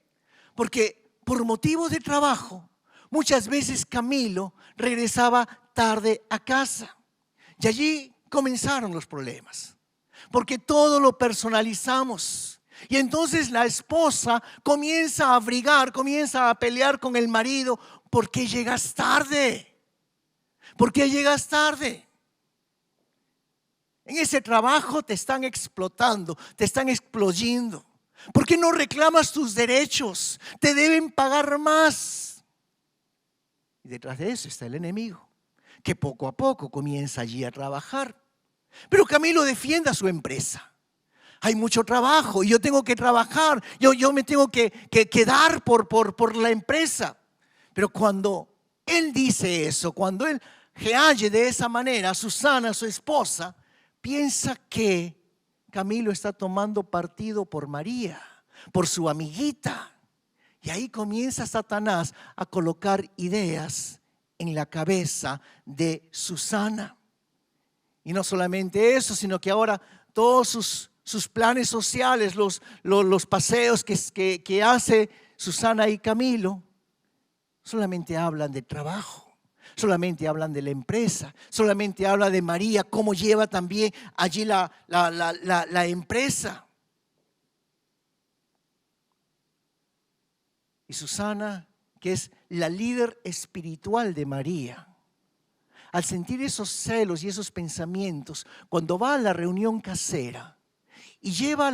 Porque por motivos de trabajo, muchas veces Camilo regresaba tarde a casa. Y allí comenzaron los problemas, porque todo lo personalizamos. Y entonces la esposa comienza a abrigar, comienza a pelear con el marido. ¿Por qué llegas tarde? ¿Por qué llegas tarde? En ese trabajo te están explotando, te están explotando. ¿Por qué no reclamas tus derechos? Te deben pagar más. Y detrás de eso está el enemigo, que poco a poco comienza allí a trabajar. Pero Camilo defiende a su empresa. Hay mucho trabajo y yo tengo que trabajar, yo me tengo que quedar por la empresa. Pero cuando él dice eso, cuando él reage de esa manera, Susana, su esposa, piensa que Camilo está tomando partido por María, por su amiguita. Y ahí comienza Satanás a colocar ideas en la cabeza de Susana. Y no solamente eso, sino que ahora todos sus planes sociales, los paseos que hace Susana y Camilo, solamente hablan de trabajo. Solamente hablan de la empresa, solamente habla de María, cómo lleva también allí la empresa. Y Susana, que es la líder espiritual de María, al sentir esos celos y esos pensamientos, cuando va a la reunión casera y lleva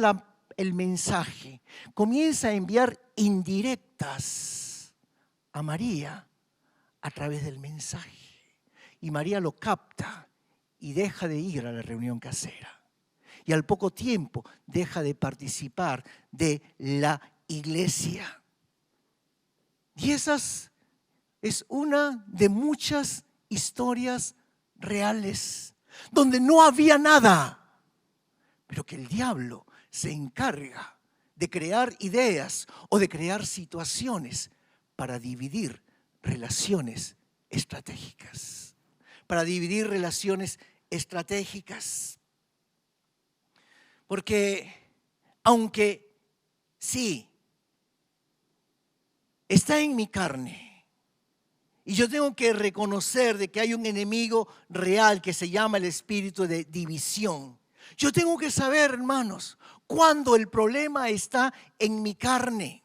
el mensaje, comienza a enviar indirectas a María a través del mensaje. Y María lo capta y deja de ir a la reunión casera. Y al poco tiempo deja de participar de la iglesia. Y esa es una de muchas historias reales, donde no había nada, pero que el diablo se encarga de crear ideas o de crear situaciones para dividir relaciones estratégicas. Para dividir relaciones estratégicas. Porque aunque sí, está en mi carne y yo tengo que reconocer de que hay un enemigo real que se llama el espíritu de división. Yo tengo que saber, hermanos, cuando el problema está en mi carne.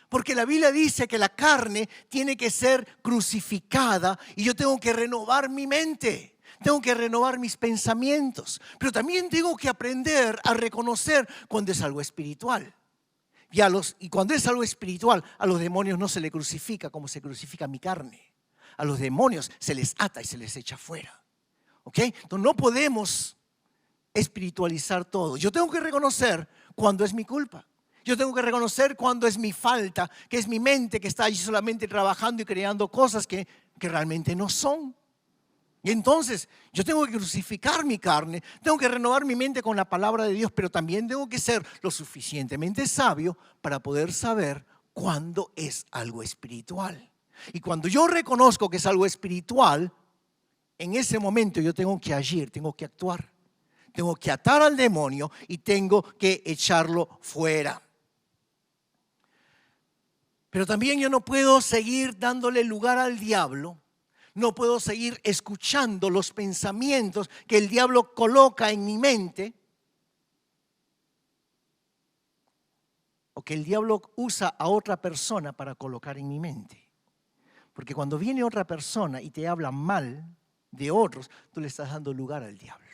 Porque la Biblia dice que la carne tiene que ser crucificada y yo tengo que renovar mi mente, tengo que renovar mis pensamientos, pero también tengo que aprender a reconocer cuando es algo espiritual. Y cuando es algo espiritual, a los demonios no se le crucifica como se crucifica mi carne. A los demonios se les ata y se les echa fuera. ¿Ok? Entonces no podemos espiritualizar todo. Yo tengo que reconocer cuando es mi culpa. Yo tengo que reconocer cuando es mi falta, que es mi mente que está allí solamente trabajando y creando cosas que realmente no son. Y entonces yo tengo que crucificar mi carne, tengo que renovar mi mente con la palabra de Dios, pero también tengo que ser lo suficientemente sabio para poder saber cuándo es algo espiritual. Y cuando yo reconozco que es algo espiritual, en ese momento yo tengo que agir, tengo que actuar. Tengo que atar al demonio y tengo que echarlo fuera. Pero también yo no puedo seguir dándole lugar al diablo. No puedo seguir escuchando los pensamientos que el diablo coloca en mi mente. O que el diablo usa a otra persona para colocar en mi mente. Porque cuando viene otra persona y te habla mal de otros, tú le estás dando lugar al diablo.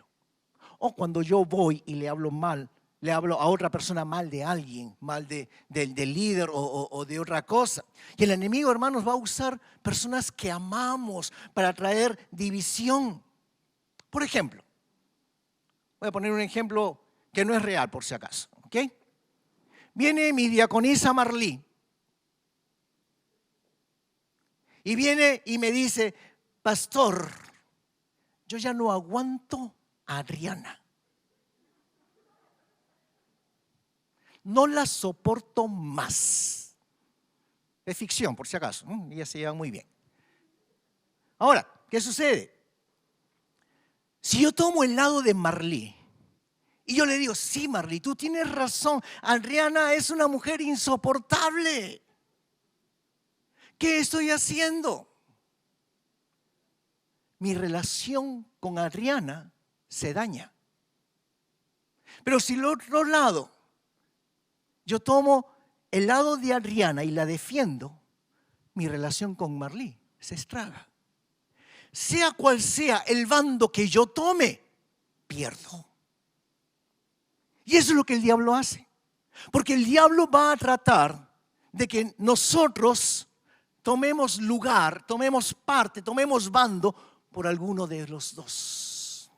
O cuando yo voy y le hablo mal le hablo a otra persona mal de alguien, mal del líder o de otra cosa. Y el enemigo, hermanos, va a usar personas que amamos para traer división. Por ejemplo, voy a poner un ejemplo que no es real por si acaso, ¿ok? Viene mi diaconisa Marlí y viene y me dice: pastor, yo ya no aguanto a Adriana. No la soporto más. Es ficción, por si acaso. Ellas se llevan muy bien. Ahora, ¿qué sucede? Si yo tomo el lado de Marlí y yo le digo: sí, Marlí, tú tienes razón, Adriana es una mujer insoportable. ¿Qué estoy haciendo? Mi relación con Adriana se daña. Pero si el otro lado, yo tomo el lado de Adriana y la defiendo, mi relación con Marlí se estraga. Sea cual sea el bando que yo tome, pierdo. Y eso es lo que el diablo hace. Porque el diablo va a tratar de que nosotros tomemos lugar, tomemos parte, tomemos bando por alguno de los dos.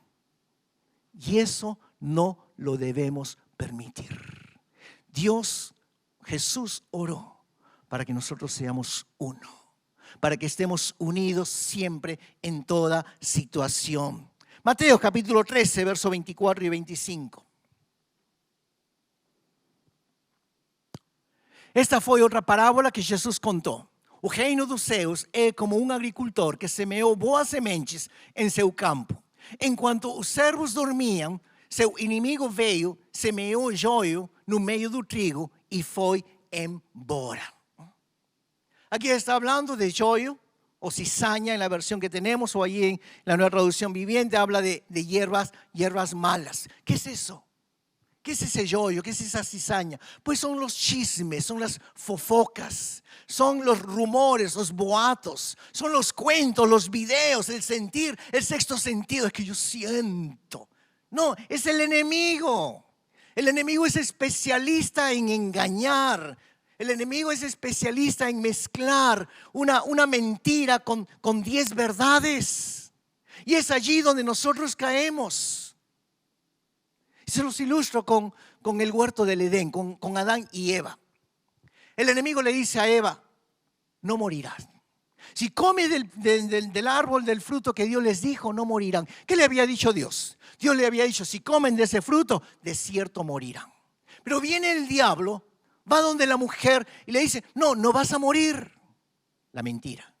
Y eso no lo debemos permitir. Dios, Jesús oró para que nosotros seamos uno, para que estemos unidos siempre en toda situación. Mateo capítulo 13, versos 24 y 25. Esta foi outra parábola que Jesus contou. O reino dos céus é como um agricultor que semeou boas sementes em seu campo. Enquanto os servos dormiam, seu inimigo veio, semeou joio no meio do trigo e foi embora. Aquí está hablando de joio o cizaña en la versión que tenemos, o allí en la Nueva Traducción Viviente habla de hierbas malas. ¿Qué es eso? ¿Qué es ese yoyo? ¿Qué es esa cizaña? Pues son los chismes, son las fofocas, son los rumores, los boatos, son los cuentos, los videos, el sentir, el sexto sentido. Es que yo siento. No, es el enemigo. El enemigo es especialista en engañar. El enemigo es especialista en mezclar una mentira con 10 verdades. Y es allí donde nosotros caemos. Se los ilustro con el huerto del Edén, con Adán y Eva. El enemigo le dice a Eva: no morirás. Si comes del árbol, del fruto que Dios les dijo, no morirán. ¿Qué le había dicho Dios? Dios le había dicho: si comen de ese fruto, de cierto morirán. Pero viene el diablo, va donde la mujer y le dice: no, no vas a morir. La mentira.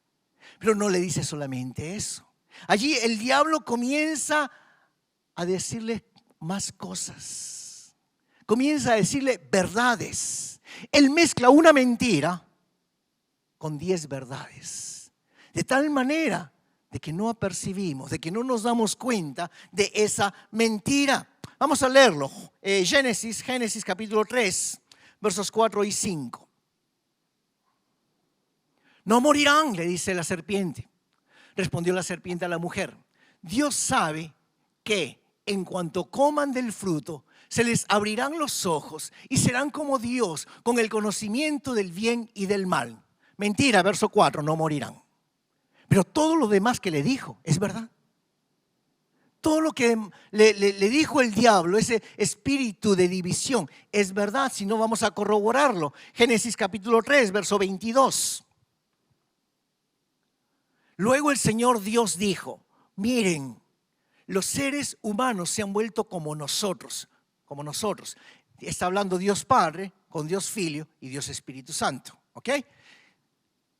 Pero no le dice solamente eso. Allí el diablo comienza a decirle más cosas. Comienza a decirle verdades. Él mezcla una mentira con 10 verdades. De tal manera de que no apercibimos, de que no nos damos cuenta de esa mentira. Vamos a leerlo. Génesis capítulo 3, versos 4 y 5. No morirán, le dice la serpiente. Respondió la serpiente a la mujer: Dios sabe que en cuanto coman del fruto, se les abrirán los ojos y serán como Dios, con el conocimiento del bien y del mal. Mentira, verso 4, no morirán. Pero todo lo demás que le dijo es verdad. Todo lo que le dijo el diablo, ese espíritu de división, es verdad, si no vamos a corroborarlo. Génesis capítulo 3, verso 22. Luego el Señor Dios dijo: miren, los seres humanos se han vuelto como nosotros. Está hablando Dios Padre con Dios Filio y Dios Espíritu Santo. ¿Ok?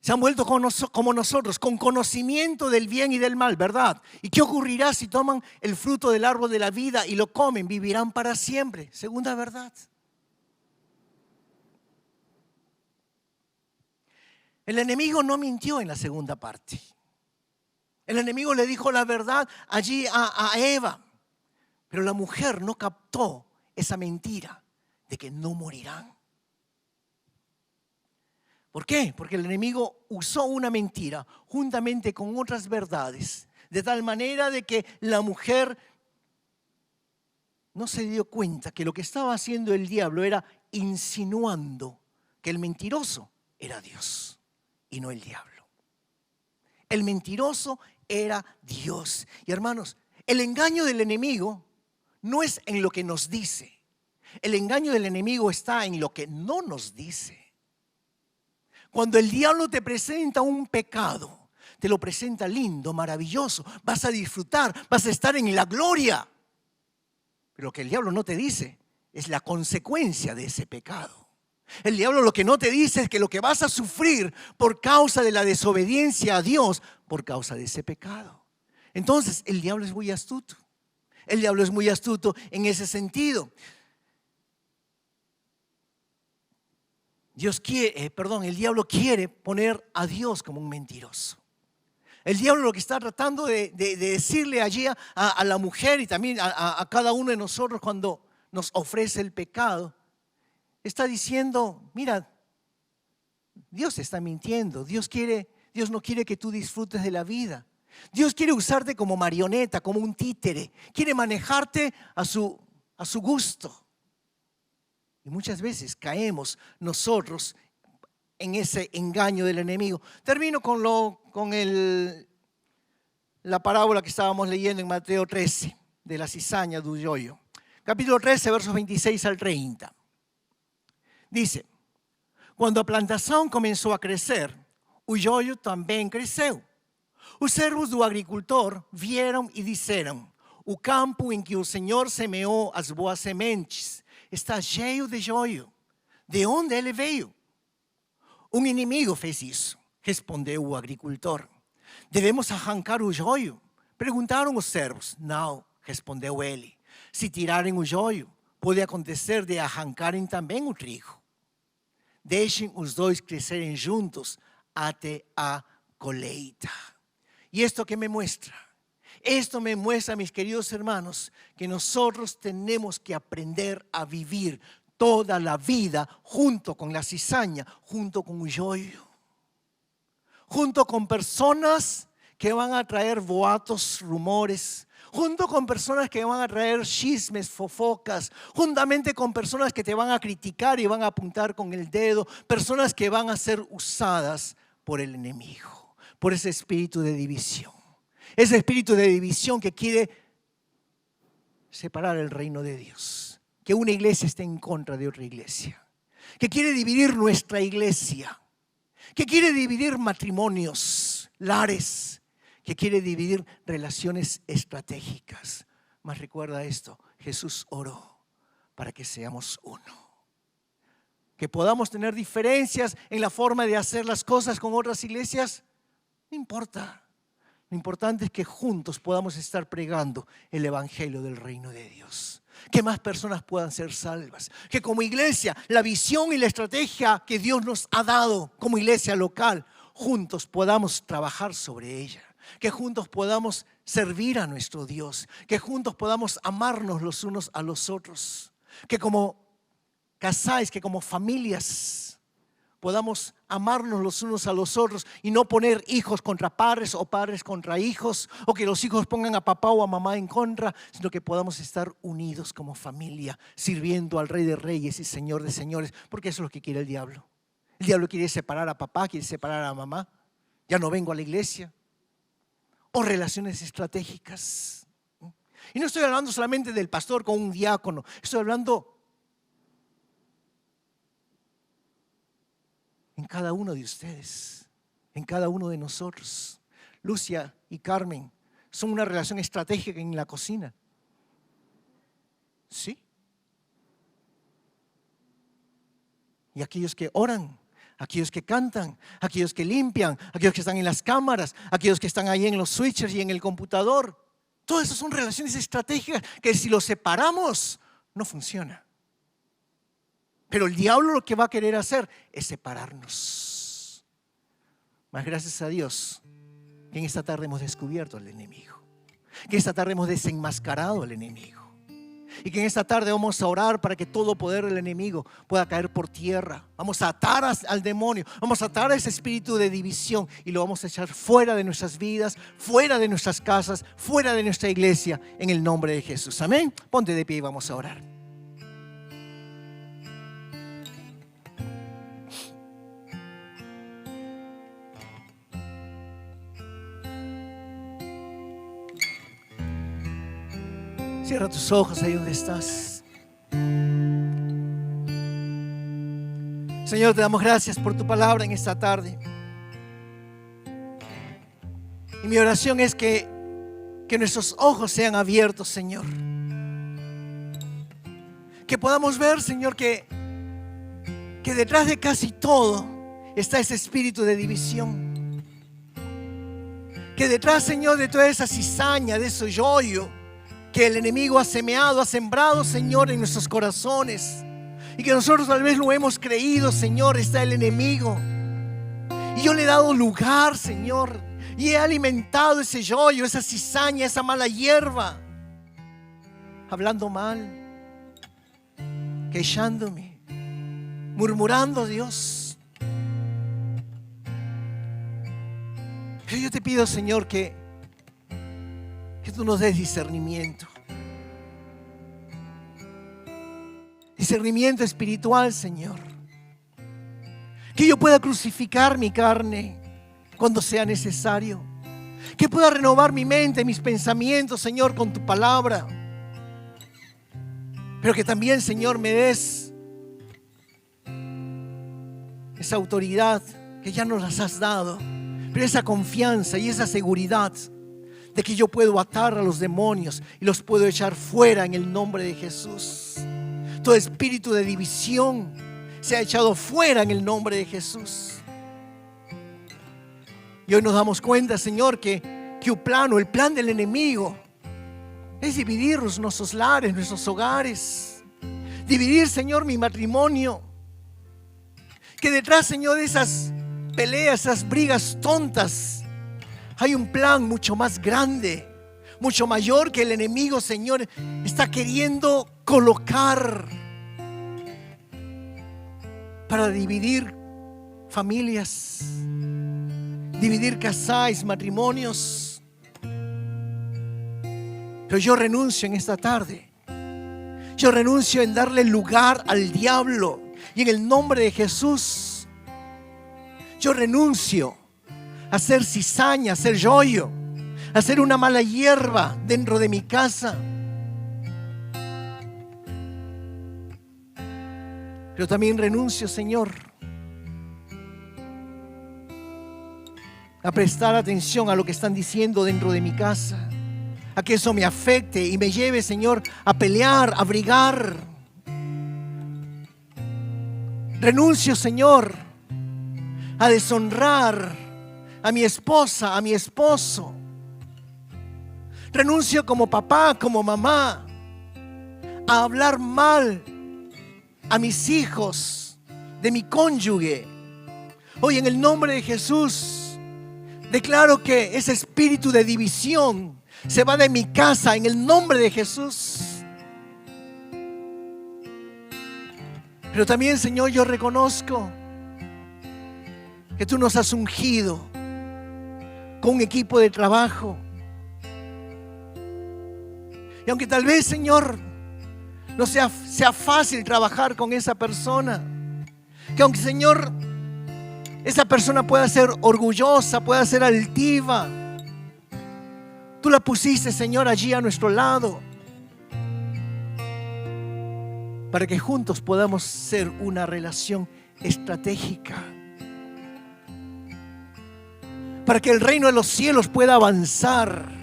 Se han vuelto como nosotros, con conocimiento del bien y del mal, ¿verdad? ¿Y qué ocurrirá si toman el fruto del árbol de la vida y lo comen? Vivirán para siempre. Segunda verdad. El enemigo no mintió en la segunda parte. El enemigo le dijo la verdad allí a Eva. Pero la mujer no captó esa mentira de que no morirán. ¿Por qué? Porque el enemigo usó una mentira juntamente con otras verdades, de tal manera de que la mujer no se dio cuenta que lo que estaba haciendo el diablo era insinuando que el mentiroso era Dios y no el diablo. El mentiroso era Dios. Y hermanos, el engaño del enemigo no es en lo que nos dice. El engaño del enemigo está en lo que no nos dice. Cuando el diablo te presenta un pecado, te lo presenta lindo, maravilloso, vas a disfrutar, vas a estar en la gloria. Pero lo que el diablo no te dice es la consecuencia de ese pecado. El diablo lo que no te dice es que lo que vas a sufrir por causa de la desobediencia a Dios, por causa de ese pecado. Entonces, el diablo es muy astuto. El diablo es muy astuto en ese sentido. El diablo quiere poner a Dios como un mentiroso. El diablo lo que está tratando de decirle allí a la mujer y también a cada uno de nosotros cuando nos ofrece el pecado, está diciendo, mira, Dios te está mintiendo. Dios no quiere que tú disfrutes de la vida. Dios quiere usarte como marioneta, como un títere. Quiere manejarte a su gusto. Y muchas veces caemos nosotros en ese engaño del enemigo. Termino con la parábola que estábamos leyendo en Mateo 13, de la cizaña do joio. Capítulo 13, versos 26 al 30. Dice, quando a plantação começou a crescer, o joio também cresceu. Os servos do agricultor vieram e disseram, o campo em que o Senhor semeou as boas sementes está cheio de joio. De onde ele veio? Um inimigo fez isso, respondeu o agricultor. Devemos arrancar o joio? Perguntaram os servos. Não, respondeu ele. Se tirarem o joio, pode acontecer de arrancarem também o trigo. Deixem os dois crescerem juntos até a colheita. ¿Y esto qué me muestra? Esto me muestra, mis queridos hermanos, que nosotros tenemos que aprender a vivir toda la vida junto con la cizaña, junto con un joio, junto con personas que van a traer boatos, rumores, junto con personas que van a traer chismes, fofocas, juntamente con personas que te van a criticar y van a apuntar con el dedo, personas que van a ser usadas por el enemigo, por ese espíritu de división. Ese espíritu de división que quiere separar el reino de Dios, que una iglesia esté en contra de otra iglesia, que quiere dividir nuestra iglesia, que quiere dividir matrimonios, lares, que quiere dividir relaciones estratégicas. Mas recuerda esto, Jesús oró para que seamos uno. Que podamos tener diferencias en la forma de hacer las cosas con otras iglesias, no importa. Lo importante es que juntos podamos estar pregando el evangelio del reino de Dios. Que más personas puedan ser salvas. Que como iglesia, la visión y la estrategia que Dios nos ha dado como iglesia local, juntos podamos trabajar sobre ella. Que juntos podamos servir a nuestro Dios. Que juntos podamos amarnos los unos a los otros. Que como casais, que como familias podamos amarnos los unos a los otros y no poner hijos contra padres o padres contra hijos, o que los hijos pongan a papá o a mamá en contra, sino que podamos estar unidos como familia, sirviendo al Rey de Reyes y Señor de Señores, porque eso es lo que quiere el diablo. El diablo quiere separar a papá, quiere separar a mamá. Ya no vengo a la iglesia. O relaciones estratégicas. Y no estoy hablando solamente del pastor con un diácono, estoy hablando en cada uno de ustedes, en cada uno de nosotros. Lucia y Carmen son una relación estratégica en la cocina. ¿Sí? Y aquellos que oran, aquellos que cantan, aquellos que limpian, aquellos que están en las cámaras, aquellos que están ahí en los switches y en el computador. Todas esas son relaciones estratégicas que si los separamos, no funciona. Pero el diablo lo que va a querer hacer es separarnos. Mas gracias a Dios que en esta tarde hemos descubierto al enemigo. Que esta tarde hemos desenmascarado al enemigo. Y que en esta tarde vamos a orar para que todo poder del enemigo pueda caer por tierra. Vamos a atar al demonio, vamos a atar a ese espíritu de división y lo vamos a echar fuera de nuestras vidas, fuera de nuestras casas, fuera de nuestra iglesia, en el nombre de Jesús. Amén. Ponte de pie y vamos a orar. Cierra tus ojos ahí donde estás. Señor, te damos gracias por tu palabra en esta tarde. Y mi oración es que nuestros ojos sean abiertos, Señor. Que podamos ver, Señor, que detrás de casi todo está ese espíritu de división. Que detrás, Señor, de toda esa cizaña, de ese yoyo que el enemigo ha sembrado, Señor, en nuestros corazones, y que nosotros tal vez lo hemos creído, Señor, está el enemigo. Y yo le he dado lugar, Señor, y he alimentado ese yoyo, esa cizaña, esa mala hierba, hablando mal, quejándome, murmurando, Dios. Pero yo te pido, Señor, que tú nos des discernimiento. Discernimiento espiritual, Señor. Que yo pueda crucificar mi carne cuando sea necesario. Que pueda renovar mi mente, mis pensamientos, Señor, con tu palabra. Pero que también, Señor, me des esa autoridad que ya nos las has dado. Pero esa confianza y esa seguridad de que yo puedo atar a los demonios y los puedo echar fuera en el nombre de Jesús. Todo espíritu de división se ha echado fuera en el nombre de Jesús. Y hoy nos damos cuenta, Señor, que el plan del enemigo es dividir nuestros lares, nuestros hogares. Dividir, Señor, mi matrimonio. Que detrás, Señor, de esas peleas, esas brigas tontas, hay un plan mucho más grande, mucho mayor, que el enemigo, Señor, está queriendo colocar para dividir familias, dividir casais, matrimonios. Pero yo renuncio en esta tarde. Yo renuncio en darle lugar al diablo. Y en el nombre de Jesús, yo renuncio a hacer cizaña, a hacer yoyo, a hacer una mala hierba dentro de mi casa. Pero también renuncio, Señor, a prestar atención a lo que están diciendo dentro de mi casa, a que eso me afecte y me lleve, Señor, a pelear, a brigar. Renuncio, Señor, a deshonrar a mi esposa, a mi esposo. Renuncio como papá, como mamá, a hablar mal a mis hijos, de mi cónyuge. Hoy en el nombre de Jesús declaro que ese espíritu de división se va de mi casa en el nombre de Jesús. Pero también, Señor, yo reconozco que tú nos has ungido con un equipo de trabajo. Y aunque tal vez, Señor, no sea fácil trabajar con esa persona, que aunque, Señor, esa persona pueda ser orgullosa, pueda ser altiva, tú la pusiste, Señor, allí a nuestro lado, para que juntos podamos ser una relación estratégica, para que el reino de los cielos pueda avanzar.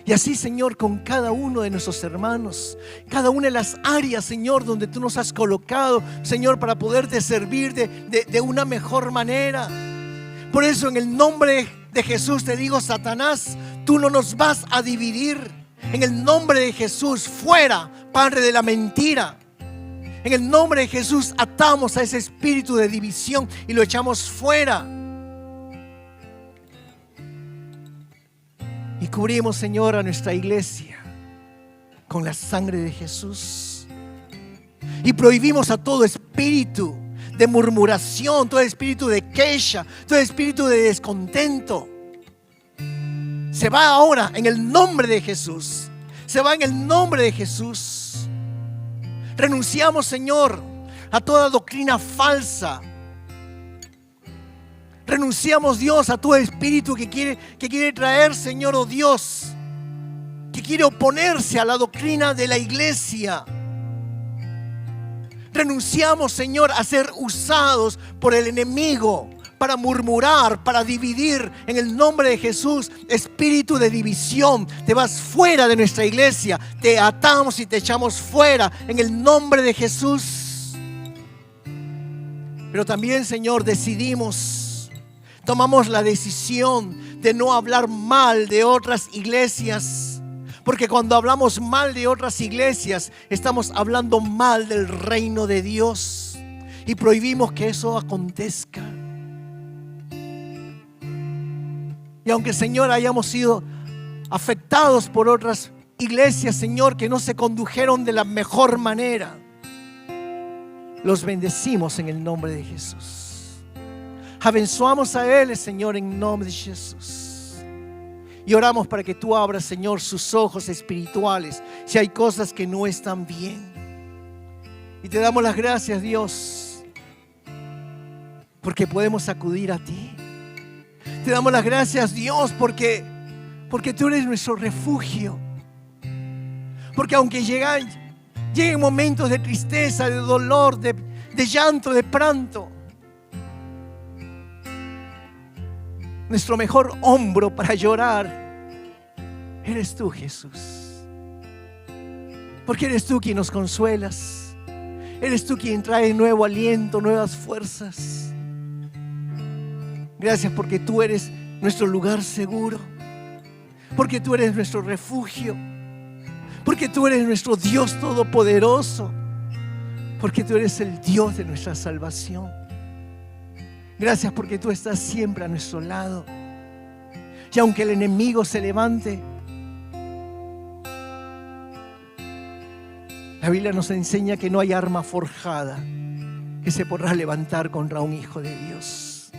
Y así, Señor, con cada uno de nuestros hermanos, cada una de las áreas, Señor, donde tú nos has colocado, Señor, para poderte servir de una mejor manera. Por eso, en el nombre de Jesús te digo, Satanás, tú no nos vas a dividir. En el nombre de Jesús, fuera, padre de la mentira. En el nombre de Jesús atamos a ese espíritu de división y lo echamos fuera. Y cubrimos, Señor, a nuestra iglesia con la sangre de Jesús. Y prohibimos a todo espíritu de murmuración, todo espíritu de queja, todo espíritu de descontento. Se va ahora en el nombre de Jesús. Se va en el nombre de Jesús. Renunciamos, Señor, a toda doctrina falsa. Renunciamos, Dios, a todo espíritu que quiere traer, Señor, oh Dios, que quiere oponerse a la doctrina de la iglesia. Renunciamos, Señor, a ser usados por el enemigo para murmurar, para dividir. En el nombre de Jesús, espíritu de división, te vas fuera de nuestra iglesia. Te atamos y te echamos fuera en el nombre de Jesús. Pero también, Señor, tomamos la decisión de no hablar mal de otras iglesias. Porque cuando hablamos mal de otras iglesias, estamos hablando mal del reino de Dios. Y prohibimos que eso acontezca. Y aunque, Señor, hayamos sido afectados por otras iglesias, Señor, que no se condujeron de la mejor manera, los bendecimos en el nombre de Jesús. Abençoamos a Él, Señor, en nombre de Jesús. Y oramos para que tú abras, Señor, sus ojos espirituales si hay cosas que no están bien. Y te damos las gracias, Dios, porque podemos acudir a ti. Te damos las gracias, Dios, porque tú eres nuestro refugio. Porque aunque lleguen momentos de tristeza, de dolor, de llanto, de pranto, nuestro mejor hombro para llorar eres tú, Jesús. Porque eres tú quien nos consuelas. Eres tú quien trae nuevo aliento, nuevas fuerzas. Gracias porque tú eres nuestro lugar seguro. Porque tú eres nuestro refugio. Porque tú eres nuestro Dios todopoderoso. Porque tú eres el Dios de nuestra salvación. Gracias porque tú estás siempre a nuestro lado. Y aunque el enemigo se levante, la Biblia nos enseña que no hay arma forjada que se podrá levantar contra un hijo de Dios.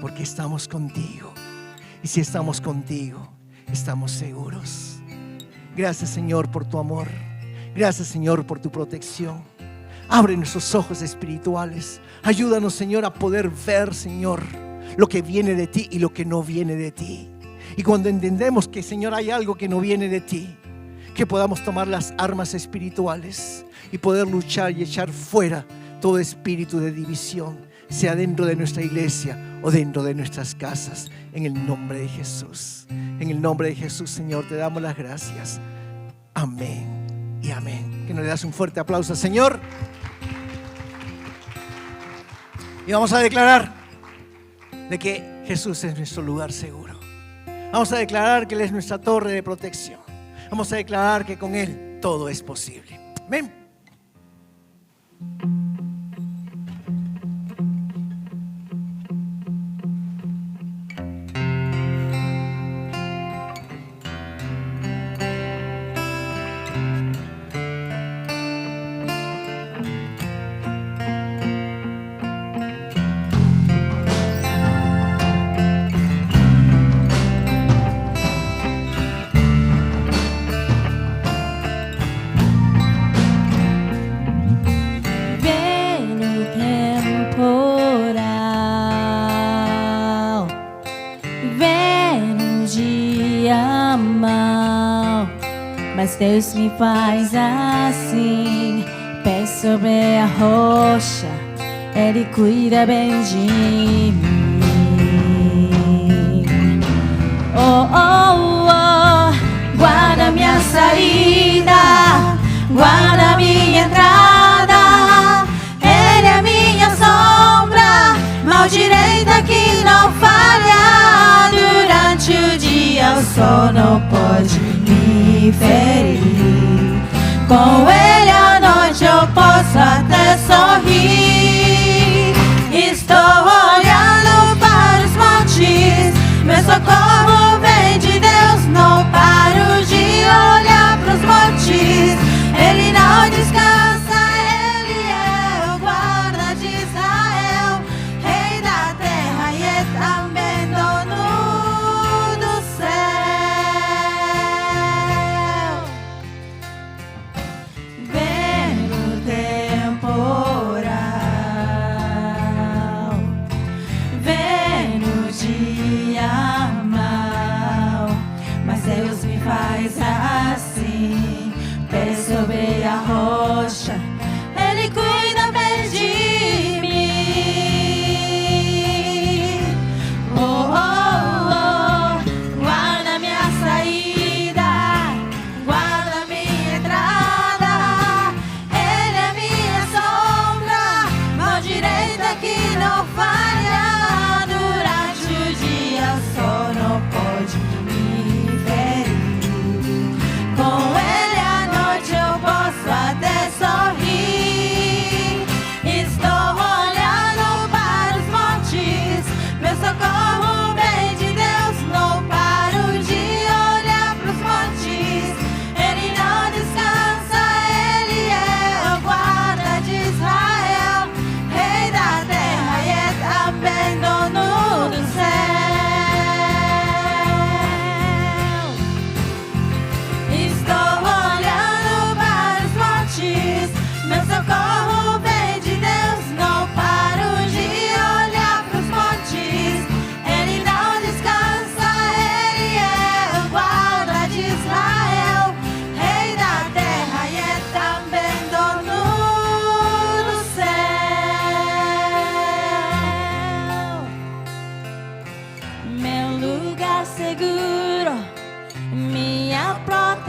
Porque estamos contigo. Y si estamos contigo, estamos seguros. Gracias, Señor, por tu amor. Gracias, Señor, por tu protección. Abre nuestros ojos espirituales. Ayúdanos, Señor, a poder ver, Señor, lo que viene de ti y lo que no viene de ti. Y cuando entendemos que, Señor, hay algo que no viene de ti, que podamos tomar las armas espirituales y poder luchar y echar fuera todo espíritu de división, sea dentro de nuestra iglesia o dentro de nuestras casas, en el nombre de Jesús. En el nombre de Jesús, Señor, te damos las gracias. Amén y amén. Que nos le das un fuerte aplauso, Señor. Y vamos a declarar de que Jesús es nuestro lugar seguro. Vamos a declarar que Él es nuestra torre de protección. Vamos a declarar que con Él todo es posible. Amén. Mas Deus me faz assim, pé sobre a rocha, Ele cuida bem de mim. Oh, oh, oh, guarda minha saída, guarda minha entrada, Ele é minha sombra, mão direita que não falha. Durante o dia o sol não pode me ferir. Com Ele à noite eu posso até sorrir. Estou olhando para os montes, meu socorro vem de Deus. Não paro de olhar para os montes.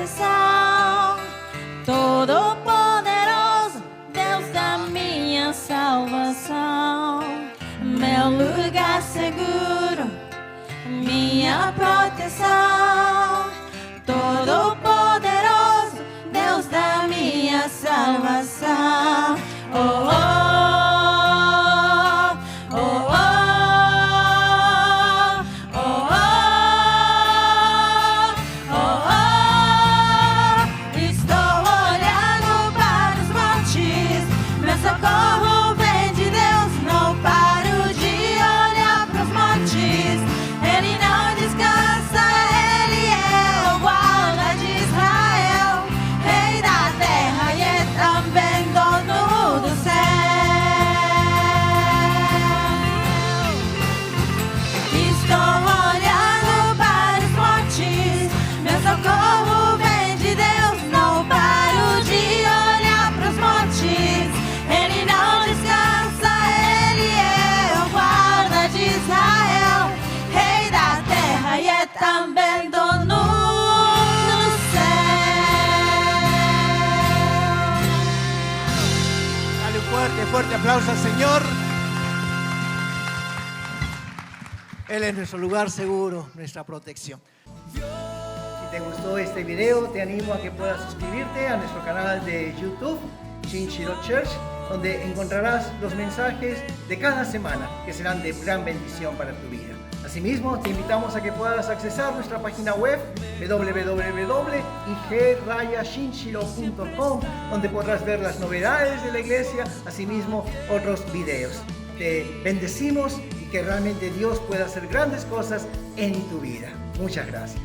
proteção. Todo-Poderoso, Deus da minha salvação. Meu lugar seguro, minha proteção. Todo-Poderoso, Deus da minha salvação. Oh, oh, oh, oh, oh, oh, oh, oh. Estou olhando para os montes, meu socorro vem de Deus. Não paro de olhar para os montes, Ele não descansa, Ele é o guarda de Israel, Rei da terra e é também dono do céu. Estou olhando para os montes, meu socorro vem de Deus. Não paro de olhar para os montes, Ele não descansa, Ele é o guarda de Israel, Rei da terra e é também dono do céu. Dale un fuerte, fuerte aplauso al Señor. Él es nuestro lugar seguro, nuestra protección. Si te gustó este video, te animo a que puedas suscribirte a nuestro canal de YouTube, Shinshiro Church, donde encontrarás los mensajes de cada semana que serán de gran bendición para tu vida. Asimismo, te invitamos a que puedas accesar nuestra página web www.ig-shinshiro.com, donde podrás ver las novedades de la iglesia, asimismo otros videos. Te bendecimos y que realmente Dios pueda hacer grandes cosas en tu vida. Muchas gracias.